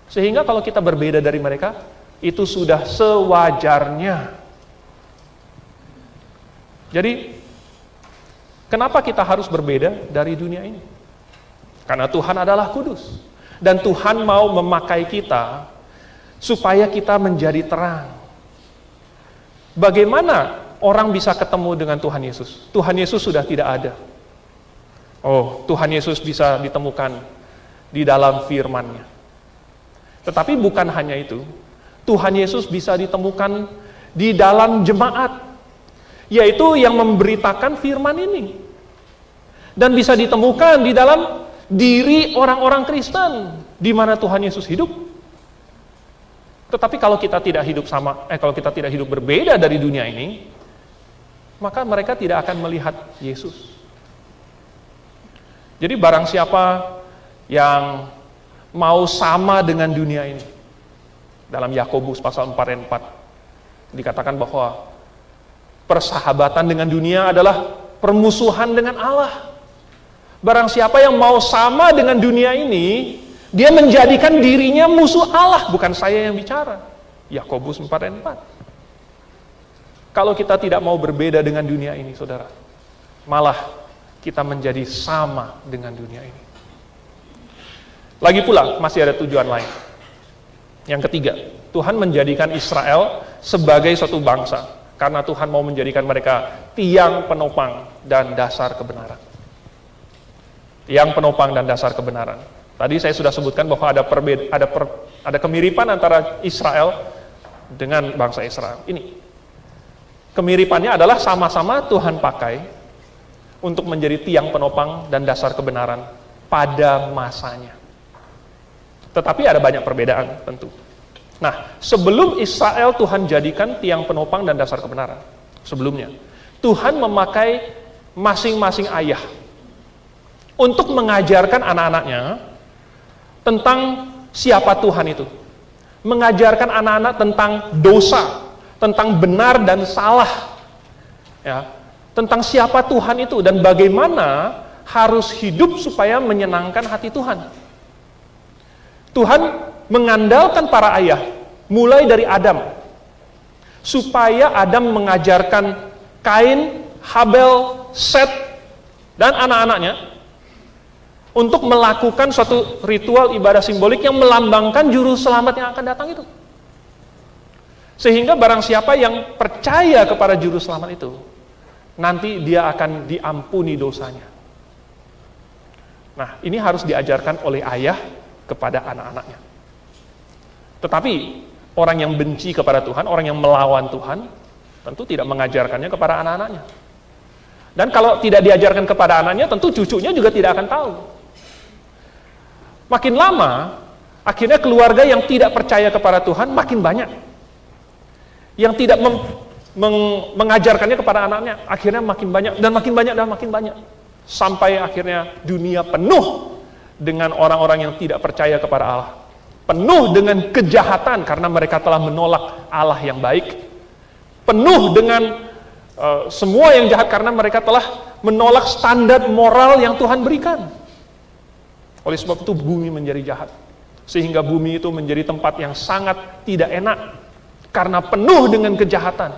sehingga kalau kita berbeda dari mereka, itu sudah sewajarnya. Jadi, kenapa kita harus berbeda dari dunia ini? Karena Tuhan adalah kudus. Dan Tuhan mau memakai kita supaya kita menjadi terang. Bagaimana orang bisa ketemu dengan Tuhan Yesus? Tuhan Yesus sudah tidak ada. Oh, Tuhan Yesus bisa ditemukan di dalam firman-Nya. Tetapi bukan hanya itu. Tuhan Yesus bisa ditemukan di dalam jemaat, yaitu yang memberitakan firman ini. Dan bisa ditemukan di dalam diri orang-orang Kristen di mana Tuhan Yesus hidup. Tetapi kalau kita tidak hidup kalau kita tidak hidup berbeda dari dunia ini, maka mereka tidak akan melihat Yesus. Jadi barang siapa yang mau sama dengan dunia ini, dalam Yakobus pasal 4 ayat 4 dikatakan bahwa persahabatan dengan dunia adalah permusuhan dengan Allah. Barang siapa yang mau sama dengan dunia ini, dia menjadikan dirinya musuh Allah, bukan saya yang bicara. Yakobus 4 ayat 4. Kalau kita tidak mau berbeda dengan dunia ini, saudara, malah kita menjadi sama dengan dunia ini. Lagi pula, masih ada tujuan lain. Yang ketiga, Tuhan menjadikan Israel sebagai suatu bangsa, karena Tuhan mau menjadikan mereka tiang penopang dan dasar kebenaran. Tiang penopang dan dasar kebenaran. Tadi saya sudah sebutkan bahwa ada kemiripan antara Israel dengan bangsa Israel. Ini kemiripannya adalah sama-sama Tuhan pakai untuk menjadi tiang penopang dan dasar kebenaran pada masanya. Tetapi ada banyak perbedaan tentu. Nah, sebelum Israel Tuhan jadikan tiang penopang dan dasar kebenaran, sebelumnya Tuhan memakai masing-masing ayah untuk mengajarkan anak-anaknya tentang siapa Tuhan itu. Mengajarkan anak-anak tentang dosa, tentang benar dan salah. Ya, tentang siapa Tuhan itu dan bagaimana harus hidup supaya menyenangkan hati Tuhan. Tuhan mengandalkan para ayah mulai dari Adam, supaya Adam mengajarkan Kain, Habel, Set, dan anak-anaknya untuk melakukan suatu ritual ibadah simbolik yang melambangkan juru selamat yang akan datang itu. Sehingga barang siapa yang percaya kepada juru selamat itu, nanti dia akan diampuni dosanya. Nah, ini harus diajarkan oleh ayah kepada anak-anaknya. Tetapi orang yang benci kepada Tuhan, orang yang melawan Tuhan, tentu tidak mengajarkannya kepada anak-anaknya. Dan kalau tidak diajarkan kepada anaknya, tentu cucunya juga tidak akan tahu. Makin lama, akhirnya keluarga yang tidak percaya kepada Tuhan makin banyak. Yang tidak mengajarkannya kepada anaknya, akhirnya makin banyak, dan makin banyak, dan makin banyak. Sampai akhirnya dunia penuh dengan orang-orang yang tidak percaya kepada Allah. Penuh dengan kejahatan karena mereka telah menolak Allah yang baik. Penuh dengan semua yang jahat karena mereka telah menolak standar moral yang Tuhan berikan. Oleh sebab itu bumi menjadi jahat. Sehingga bumi itu menjadi tempat yang sangat tidak enak karena penuh dengan kejahatan.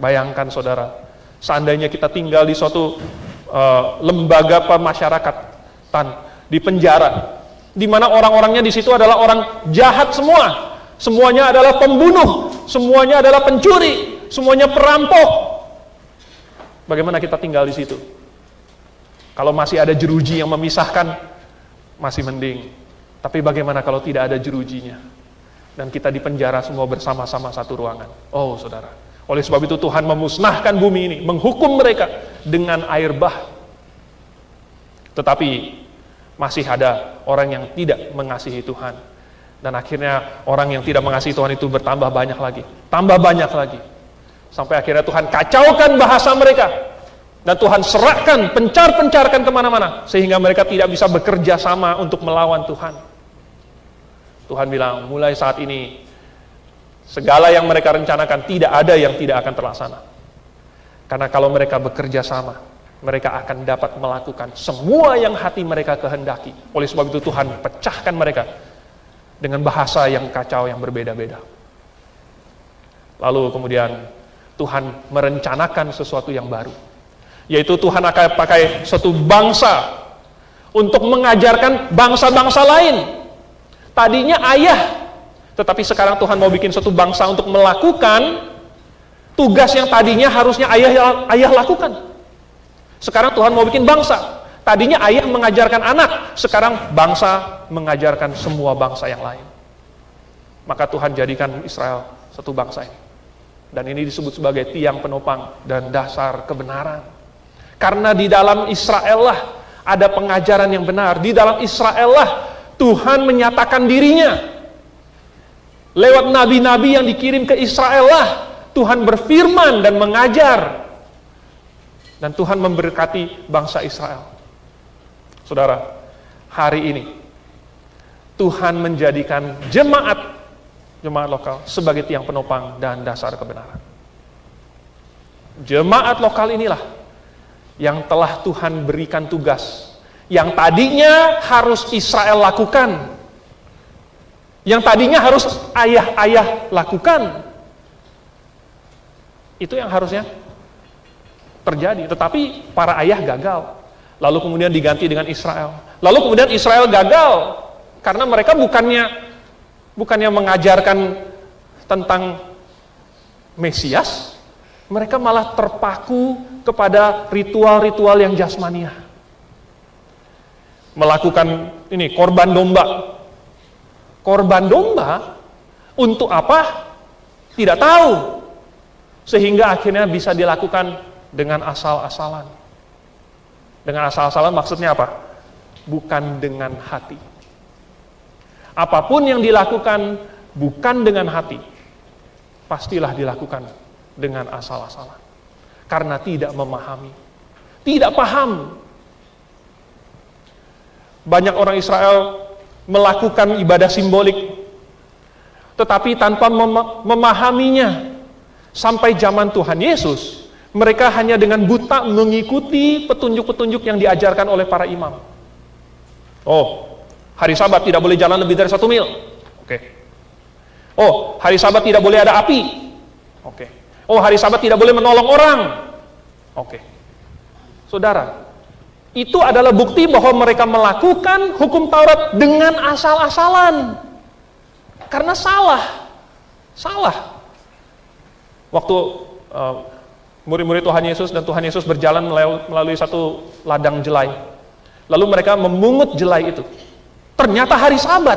Bayangkan saudara, seandainya kita tinggal di suatu lembaga pemasyarakatan, di penjara, di mana orang-orangnya di situ adalah orang jahat semua. Semuanya adalah pembunuh, semuanya adalah pencuri, semuanya perampok. Bagaimana kita tinggal di situ? Kalau masih ada jeruji yang memisahkan, masih mending. Tapi bagaimana kalau tidak ada jerujinya? Dan kita di penjara semua bersama-sama satu ruangan. Oh saudara, oleh sebab itu Tuhan memusnahkan bumi ini, menghukum mereka dengan air bah. Tetapi masih ada orang yang tidak mengasihi Tuhan. Dan akhirnya orang yang tidak mengasihi Tuhan itu bertambah banyak lagi. Tambah banyak lagi. Sampai akhirnya Tuhan kacaukan bahasa mereka. Dan Tuhan serahkan, pencar-pencarkan kemana-mana. Sehingga mereka tidak bisa bekerja sama untuk melawan Tuhan. Tuhan bilang, mulai saat ini, segala yang mereka rencanakan tidak ada yang tidak akan terlaksana. Karena kalau mereka bekerja sama, mereka akan dapat melakukan semua yang hati mereka kehendaki. Oleh sebab itu Tuhan pecahkan mereka dengan bahasa yang kacau, yang berbeda-beda. Lalu kemudian Tuhan merencanakan sesuatu yang baru. Yaitu Tuhan akan pakai suatu bangsa untuk mengajarkan bangsa-bangsa lain. Tadinya ayah, tetapi sekarang Tuhan mau bikin suatu bangsa untuk melakukan tugas yang tadinya harusnya ayah lakukan. Sekarang Tuhan mau bikin bangsa. Tadinya ayah mengajarkan anak, sekarang bangsa mengajarkan semua bangsa yang lain. Maka Tuhan jadikan Israel satu bangsa ini. Dan ini disebut sebagai tiang penopang dan dasar kebenaran. Karena di dalam Israel lah ada pengajaran yang benar. Di dalam Israel lah Tuhan menyatakan dirinya. Lewat nabi-nabi yang dikirim ke Israel lah Tuhan berfirman dan mengajar. Dan Tuhan memberkati bangsa Israel. Saudara, hari ini Tuhan menjadikan jemaat lokal sebagai tiang penopang dan dasar kebenaran. Jemaat lokal inilah yang telah Tuhan berikan tugas, yang tadinya harus Israel lakukan, yang tadinya harus ayah-ayah lakukan. Itu yang harusnya terjadi, tetapi para ayah gagal. Lalu kemudian diganti dengan Israel. Lalu kemudian Israel gagal karena mereka bukannya mengajarkan tentang Mesias, mereka malah terpaku kepada ritual-ritual yang jasmaniah. Melakukan ini korban domba. Korban domba untuk apa? Tidak tahu. Sehingga akhirnya bisa dilakukan dengan asal-asalan. Dengan asal-asalan maksudnya apa? Bukan dengan hati. Apapun yang dilakukan bukan dengan hati, pastilah dilakukan dengan asal-asalan. Karena tidak memahami, tidak paham. Banyak orang Israel melakukan ibadah simbolik, tetapi tanpa memahaminya. Sampai zaman Tuhan Yesus, mereka hanya dengan buta mengikuti petunjuk-petunjuk yang diajarkan oleh para imam. Oh, hari Sabat tidak boleh jalan lebih dari 1 mil. Oke. Oh, hari Sabat tidak boleh ada api. Oke. Oh, hari Sabat tidak boleh menolong orang. Oke. Saudara, itu adalah bukti bahwa mereka melakukan hukum Taurat dengan asal-asalan. Karena salah. Waktu murid-murid Tuhan Yesus dan Tuhan Yesus berjalan melalui satu ladang jelai. Lalu mereka memungut jelai itu. Ternyata hari Sabat.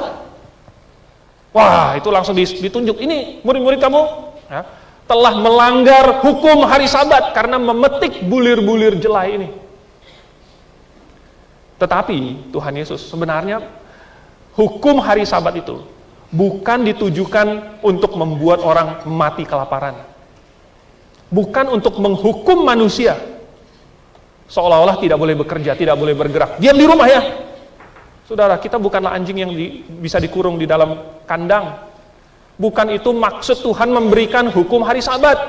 Wah, itu langsung ditunjuk. Ini murid-murid kamu ya, telah melanggar hukum hari Sabat karena memetik bulir-bulir jelai ini. Tetapi Tuhan Yesus sebenarnya hukum hari Sabat itu bukan ditujukan untuk membuat orang mati kelaparan. Bukan untuk menghukum manusia. Seolah-olah tidak boleh bekerja, tidak boleh bergerak. Diam di rumah ya. Saudara, kita bukanlah anjing yang bisa dikurung di dalam kandang. Bukan itu maksud Tuhan memberikan hukum hari Sabat.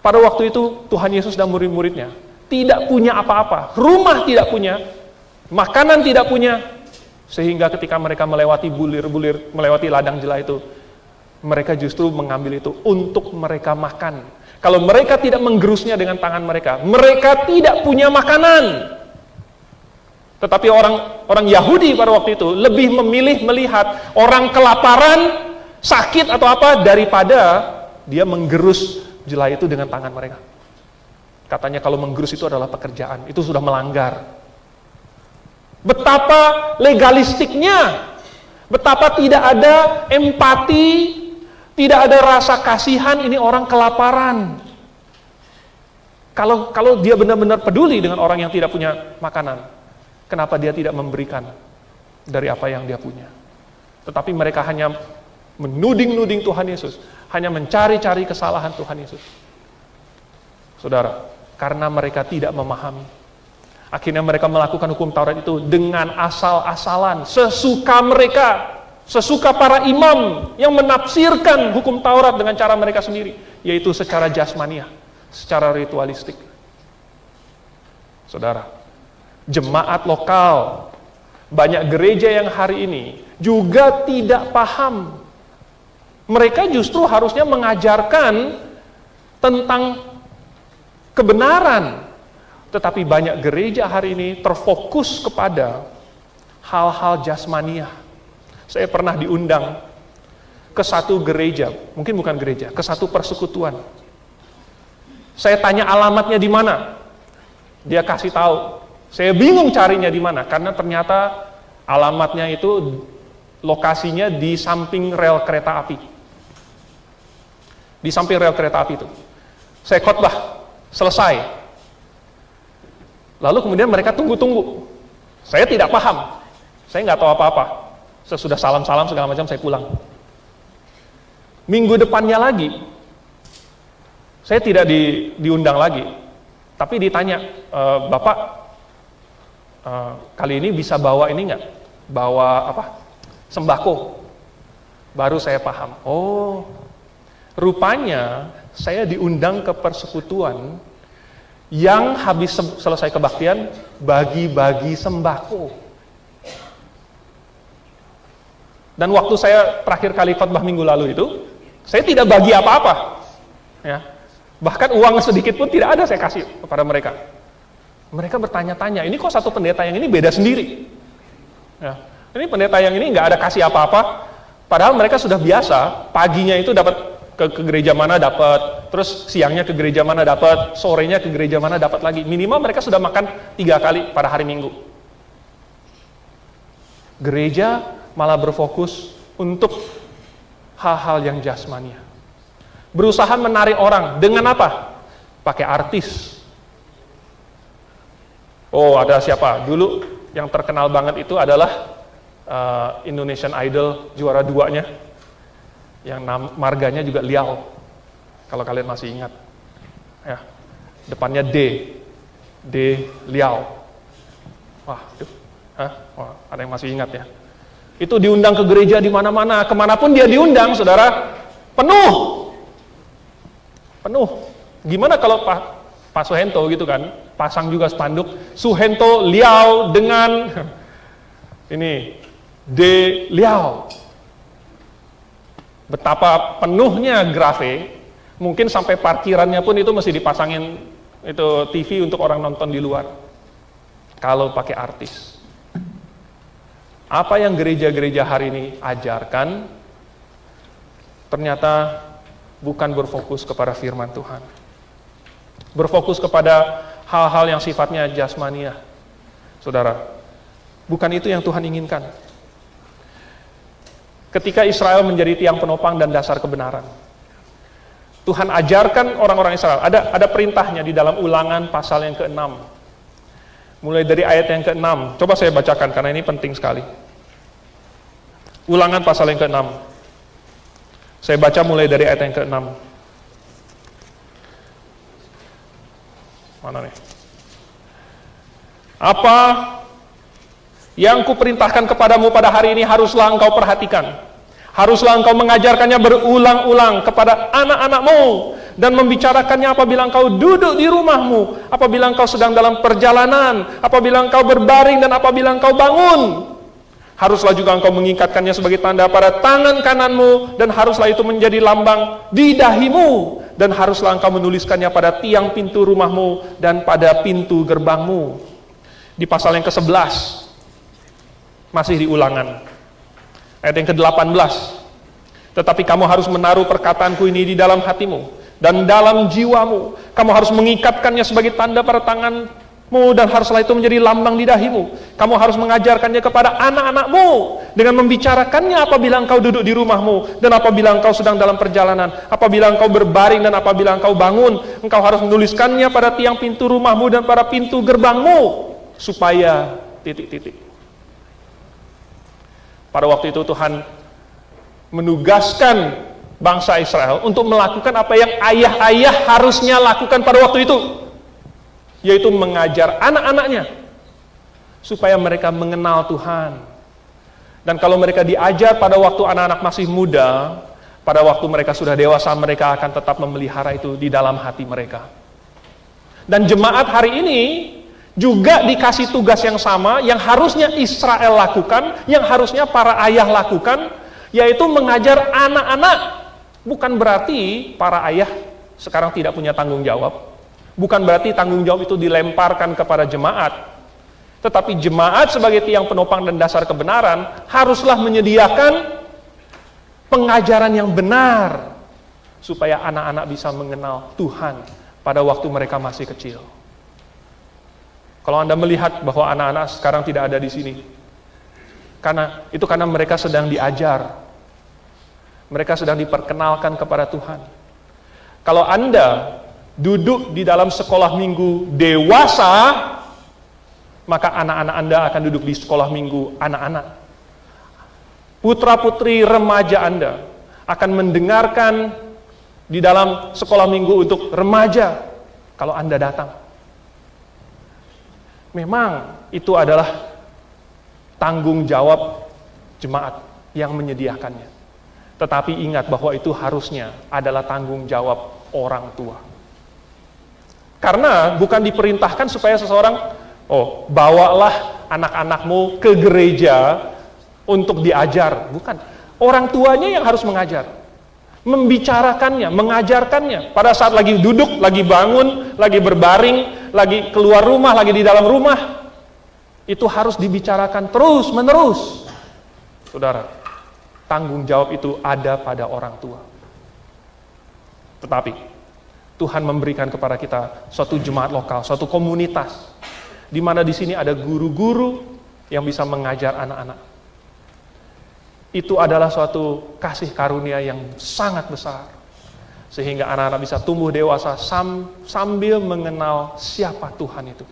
Pada waktu itu Tuhan Yesus dan murid-muridnya tidak punya apa-apa. Rumah tidak punya, makanan tidak punya. Sehingga ketika mereka melewati bulir-bulir, melewati ladang jelai itu, mereka justru mengambil itu untuk mereka makan. Kalau mereka tidak menggerusnya dengan tangan mereka, mereka tidak punya makanan. Tetapi orang Yahudi pada waktu itu lebih memilih melihat orang kelaparan, sakit atau apa, daripada dia menggerus jelai itu dengan tangan mereka. Katanya kalau menggerus itu adalah pekerjaan, itu sudah melanggar. Betapa legalistiknya, betapa tidak ada empati, tidak ada rasa kasihan, ini orang kelaparan. Kalau dia benar-benar peduli dengan orang yang tidak punya makanan, kenapa dia tidak memberikan dari apa yang dia punya? Tetapi mereka hanya menuding-nuding Tuhan Yesus, hanya mencari-cari kesalahan Tuhan Yesus. Saudara, karena mereka tidak memahami, akhirnya mereka melakukan hukum Taurat itu dengan asal-asalan, sesuka mereka. Sesuka para imam yang menafsirkan hukum Taurat dengan cara mereka sendiri, yaitu secara jasmaniah, secara ritualistik. Saudara, jemaat lokal, banyak gereja yang hari ini juga tidak paham. Mereka justru harusnya mengajarkan tentang kebenaran. Tetapi banyak gereja hari ini terfokus kepada hal-hal jasmaniah. Saya pernah diundang ke satu gereja, mungkin bukan gereja, ke satu persekutuan. Saya tanya alamatnya di mana, dia kasih tahu. Saya bingung carinya di mana, karena ternyata alamatnya itu lokasinya di samping rel kereta api. Di samping rel kereta api itu. Saya khotbah, selesai. Lalu kemudian mereka tunggu-tunggu. Saya tidak paham, saya nggak tahu apa-apa. Sesudah salam-salam segala macam saya pulang. Minggu depannya lagi, saya tidak diundang lagi, tapi ditanya, Bapak kali ini bisa bawa ini nggak? Bawa apa? Sembako. Baru saya paham. Oh, rupanya saya diundang ke persekutuan yang habis selesai kebaktian bagi-bagi sembako. Dan waktu saya terakhir kali khotbah minggu lalu itu, saya tidak bagi apa-apa. Ya. Bahkan uang sedikit pun tidak ada saya kasih kepada mereka. Mereka bertanya-tanya, ini kok satu pendeta yang ini beda sendiri? Ya. Ini pendeta yang ini nggak ada kasih apa-apa, padahal mereka sudah biasa, paginya itu dapat ke gereja mana dapat, terus siangnya ke gereja mana dapat, sorenya ke gereja mana dapat lagi. Minimal mereka sudah makan 3 kali pada hari Minggu. Gereja malah berfokus untuk hal-hal yang jasmania. Berusaha menarik orang dengan apa? Pakai artis. Oh, ada siapa? Dulu yang terkenal banget itu adalah Indonesian Idol juara 2-nya. Yang marganya juga Liao. Kalau kalian masih ingat. Ya. Depannya D Liao. Wah, wah, ada yang masih ingat ya. Itu diundang ke gereja di mana-mana, kemanapun dia diundang, saudara, penuh. Gimana kalau Pak Suhento gitu kan, pasang juga spanduk, Suhento Liao dengan ini D Liao. Betapa penuhnya Grave, mungkin sampai parkirannya pun itu mesti dipasangin itu TV untuk orang nonton di luar. Kalau pakai artis. Apa yang gereja-gereja hari ini ajarkan ternyata bukan berfokus kepada firman Tuhan. Berfokus kepada hal-hal yang sifatnya jasmania. Saudara, bukan itu yang Tuhan inginkan. Ketika Israel menjadi tiang penopang dan dasar kebenaran, Tuhan ajarkan orang-orang Israel, ada perintahnya di dalam Ulangan pasal yang ke-6. Mulai dari ayat yang ke-6, coba saya bacakan karena ini penting sekali. Ulangan pasal yang ke-6. Saya baca mulai dari ayat yang ke-6. Mana nih? Apa yang kuperintahkan kepadamu pada hari ini haruslah engkau perhatikan. Haruslah engkau mengajarkannya berulang-ulang kepada anak-anakmu dan membicarakannya apabila engkau duduk di rumahmu, apabila engkau sedang dalam perjalanan, apabila engkau berbaring dan apabila engkau bangun. Haruslah juga engkau mengikatkannya sebagai tanda pada tangan kananmu dan haruslah itu menjadi lambang di dahimu dan haruslah engkau menuliskannya pada tiang pintu rumahmu dan pada pintu gerbangmu. Di pasal yang ke-11 masih di Ulangan ayat yang ke-18, tetapi kamu harus menaruh perkataanku ini di dalam hatimu dan dalam jiwamu, kamu harus mengikatkannya sebagai tanda pada tanganmu dan haruslah itu menjadi lambang di dahimu. Kamu harus mengajarkannya kepada anak-anakmu dengan membicarakannya apabila engkau duduk di rumahmu dan apabila engkau sedang dalam perjalanan, apabila engkau berbaring dan apabila engkau bangun. Engkau harus menuliskannya pada tiang pintu rumahmu dan pada pintu gerbangmu supaya Pada waktu itu Tuhan menugaskan bangsa Israel untuk melakukan apa yang ayah-ayah harusnya lakukan pada waktu itu, yaitu mengajar anak-anaknya supaya mereka mengenal Tuhan. Dan kalau mereka diajar pada waktu anak-anak masih muda, pada waktu mereka sudah dewasa, mereka akan tetap memelihara itu di dalam hati mereka. Dan jemaat hari ini juga dikasih tugas yang sama yang harusnya Israel lakukan, yang harusnya para ayah lakukan, yaitu mengajar anak-anak. Bukan berarti para ayah sekarang tidak punya tanggung jawab, bukan berarti tanggung jawab itu dilemparkan kepada jemaat, tetapi jemaat sebagai tiang penopang dan dasar kebenaran haruslah menyediakan pengajaran yang benar supaya anak-anak bisa mengenal Tuhan pada waktu mereka masih kecil. Kalau Anda melihat bahwa anak-anak sekarang tidak ada di sini, karena mereka sedang diajar, mereka sedang diperkenalkan kepada Tuhan. Kalau Anda duduk di dalam sekolah minggu dewasa, maka anak-anak Anda akan duduk di sekolah minggu anak-anak. Putra-putri remaja Anda akan mendengarkan di dalam sekolah minggu untuk remaja kalau Anda datang. Memang itu adalah tanggung jawab jemaat yang menyediakannya. Tetapi ingat bahwa itu harusnya adalah tanggung jawab orang tua. Karena bukan diperintahkan supaya seseorang, bawalah anak-anakmu ke gereja untuk diajar. Bukan. Orang tuanya yang harus mengajar. Membicarakannya, mengajarkannya. Pada saat lagi duduk, lagi bangun, lagi berbaring, lagi keluar rumah, lagi di dalam rumah. Itu harus dibicarakan terus menerus. Saudara, tanggung jawab itu ada pada orang tua. Tetapi Tuhan memberikan kepada kita suatu jemaat lokal, suatu komunitas, di mana di sini ada guru-guru yang bisa mengajar anak-anak. Itu adalah suatu kasih karunia yang sangat besar, sehingga anak-anak bisa tumbuh dewasa sambil mengenal siapa Tuhan itu.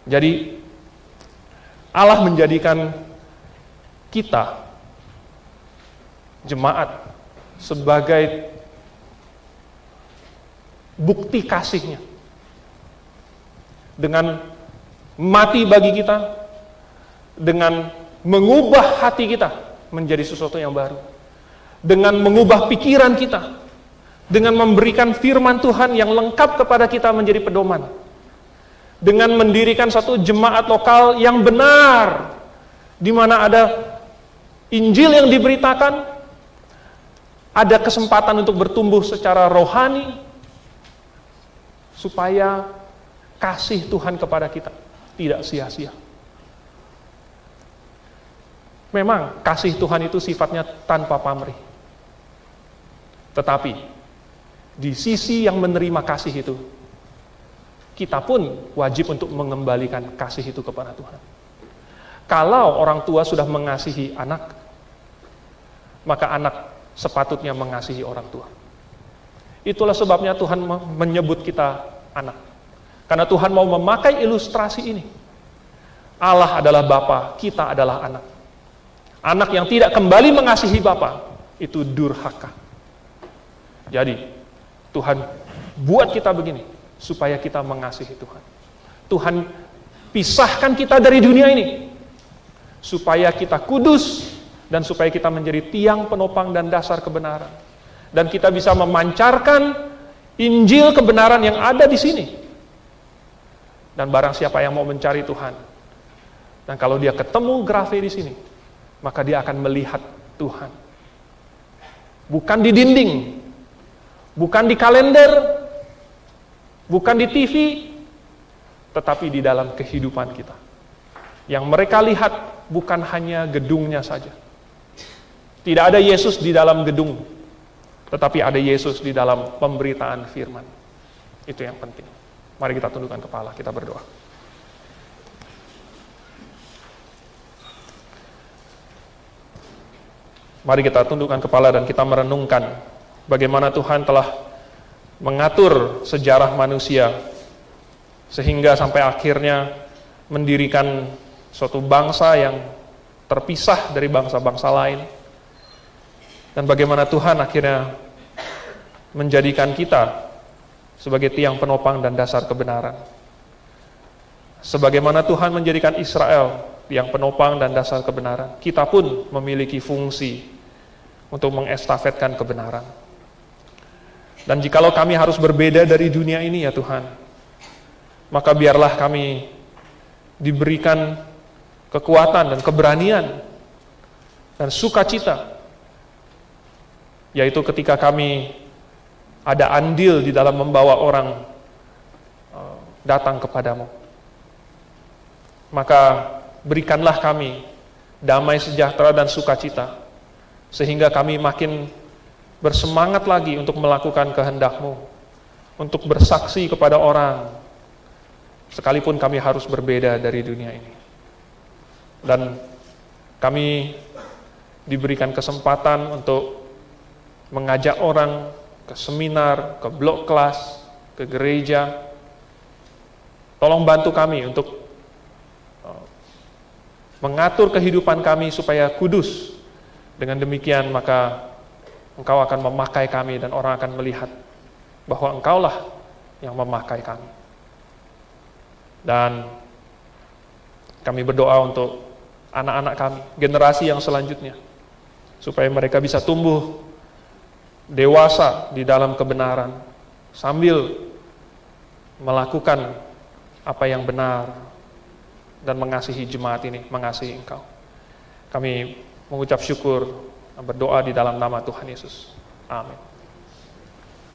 Jadi Allah menjadikan kita, jemaat, sebagai bukti kasihnya. Dengan mati bagi kita, dengan mengubah hati kita menjadi sesuatu yang baru, dengan mengubah pikiran kita, dengan memberikan firman Tuhan yang lengkap kepada kita menjadi pedoman, dengan mendirikan satu jemaat lokal yang benar, di mana ada Injil yang diberitakan, ada kesempatan untuk bertumbuh secara rohani, supaya kasih Tuhan kepada kita tidak sia-sia. Memang kasih Tuhan itu sifatnya tanpa pamrih. Tetapi di sisi yang menerima kasih itu, kita pun wajib untuk mengembalikan kasih itu kepada Tuhan. Kalau orang tua sudah mengasihi anak, maka anak sepatutnya mengasihi orang tua. Itulah sebabnya Tuhan menyebut kita anak. Karena Tuhan mau memakai ilustrasi ini. Allah adalah Bapa, kita adalah anak. Anak yang tidak kembali mengasihi Bapa, itu durhaka. Jadi, Tuhan buat kita begini, supaya kita mengasihi Tuhan. Tuhan pisahkan kita dari dunia ini, supaya kita kudus, dan supaya kita menjadi tiang penopang dan dasar kebenaran. Dan kita bisa memancarkan Injil kebenaran yang ada di sini. Dan barang siapa yang mau mencari Tuhan, dan kalau dia ketemu Grafe di sini, maka dia akan melihat Tuhan. Bukan di dinding, bukan di kalender, bukan di TV, tetapi di dalam kehidupan kita. Yang mereka lihat bukan hanya gedungnya saja. Tidak ada Yesus di dalam gedung, tetapi ada Yesus di dalam pemberitaan firman. Itu yang penting. Mari kita tundukkan kepala, kita berdoa. Mari kita tundukkan kepala dan kita merenungkan bagaimana Tuhan telah mengatur sejarah manusia sehingga sampai akhirnya mendirikan suatu bangsa yang terpisah dari bangsa-bangsa lain. Dan bagaimana Tuhan akhirnya menjadikan kita sebagai tiang penopang dan dasar kebenaran. Sebagaimana Tuhan menjadikan Israel tiang penopang dan dasar kebenaran, kita pun memiliki fungsi untuk mengestafetkan kebenaran. Dan jikalau kami harus berbeda dari dunia ini ya Tuhan, maka biarlah kami diberikan kekuatan dan keberanian dan sukacita, yaitu ketika kami ada andil di dalam membawa orang datang kepadamu. Maka berikanlah kami damai sejahtera dan sukacita, sehingga kami makin bersemangat lagi untuk melakukan kehendak-Mu, untuk bersaksi kepada orang, sekalipun kami harus berbeda dari dunia ini. Dan kami diberikan kesempatan untuk mengajak orang ke seminar, ke blok kelas, ke gereja. Tolong bantu kami untuk mengatur kehidupan kami supaya kudus. Dengan demikian maka Engkau akan memakai kami dan orang akan melihat bahwa Engkaulah yang memakai kami. Dan kami berdoa untuk anak-anak kami, generasi yang selanjutnya, supaya mereka bisa tumbuh dewasa di dalam kebenaran, sambil melakukan apa yang benar dan mengasihi jemaat ini, mengasihi Engkau. Kami mengucap syukur, berdoa di dalam nama Tuhan Yesus. Amin.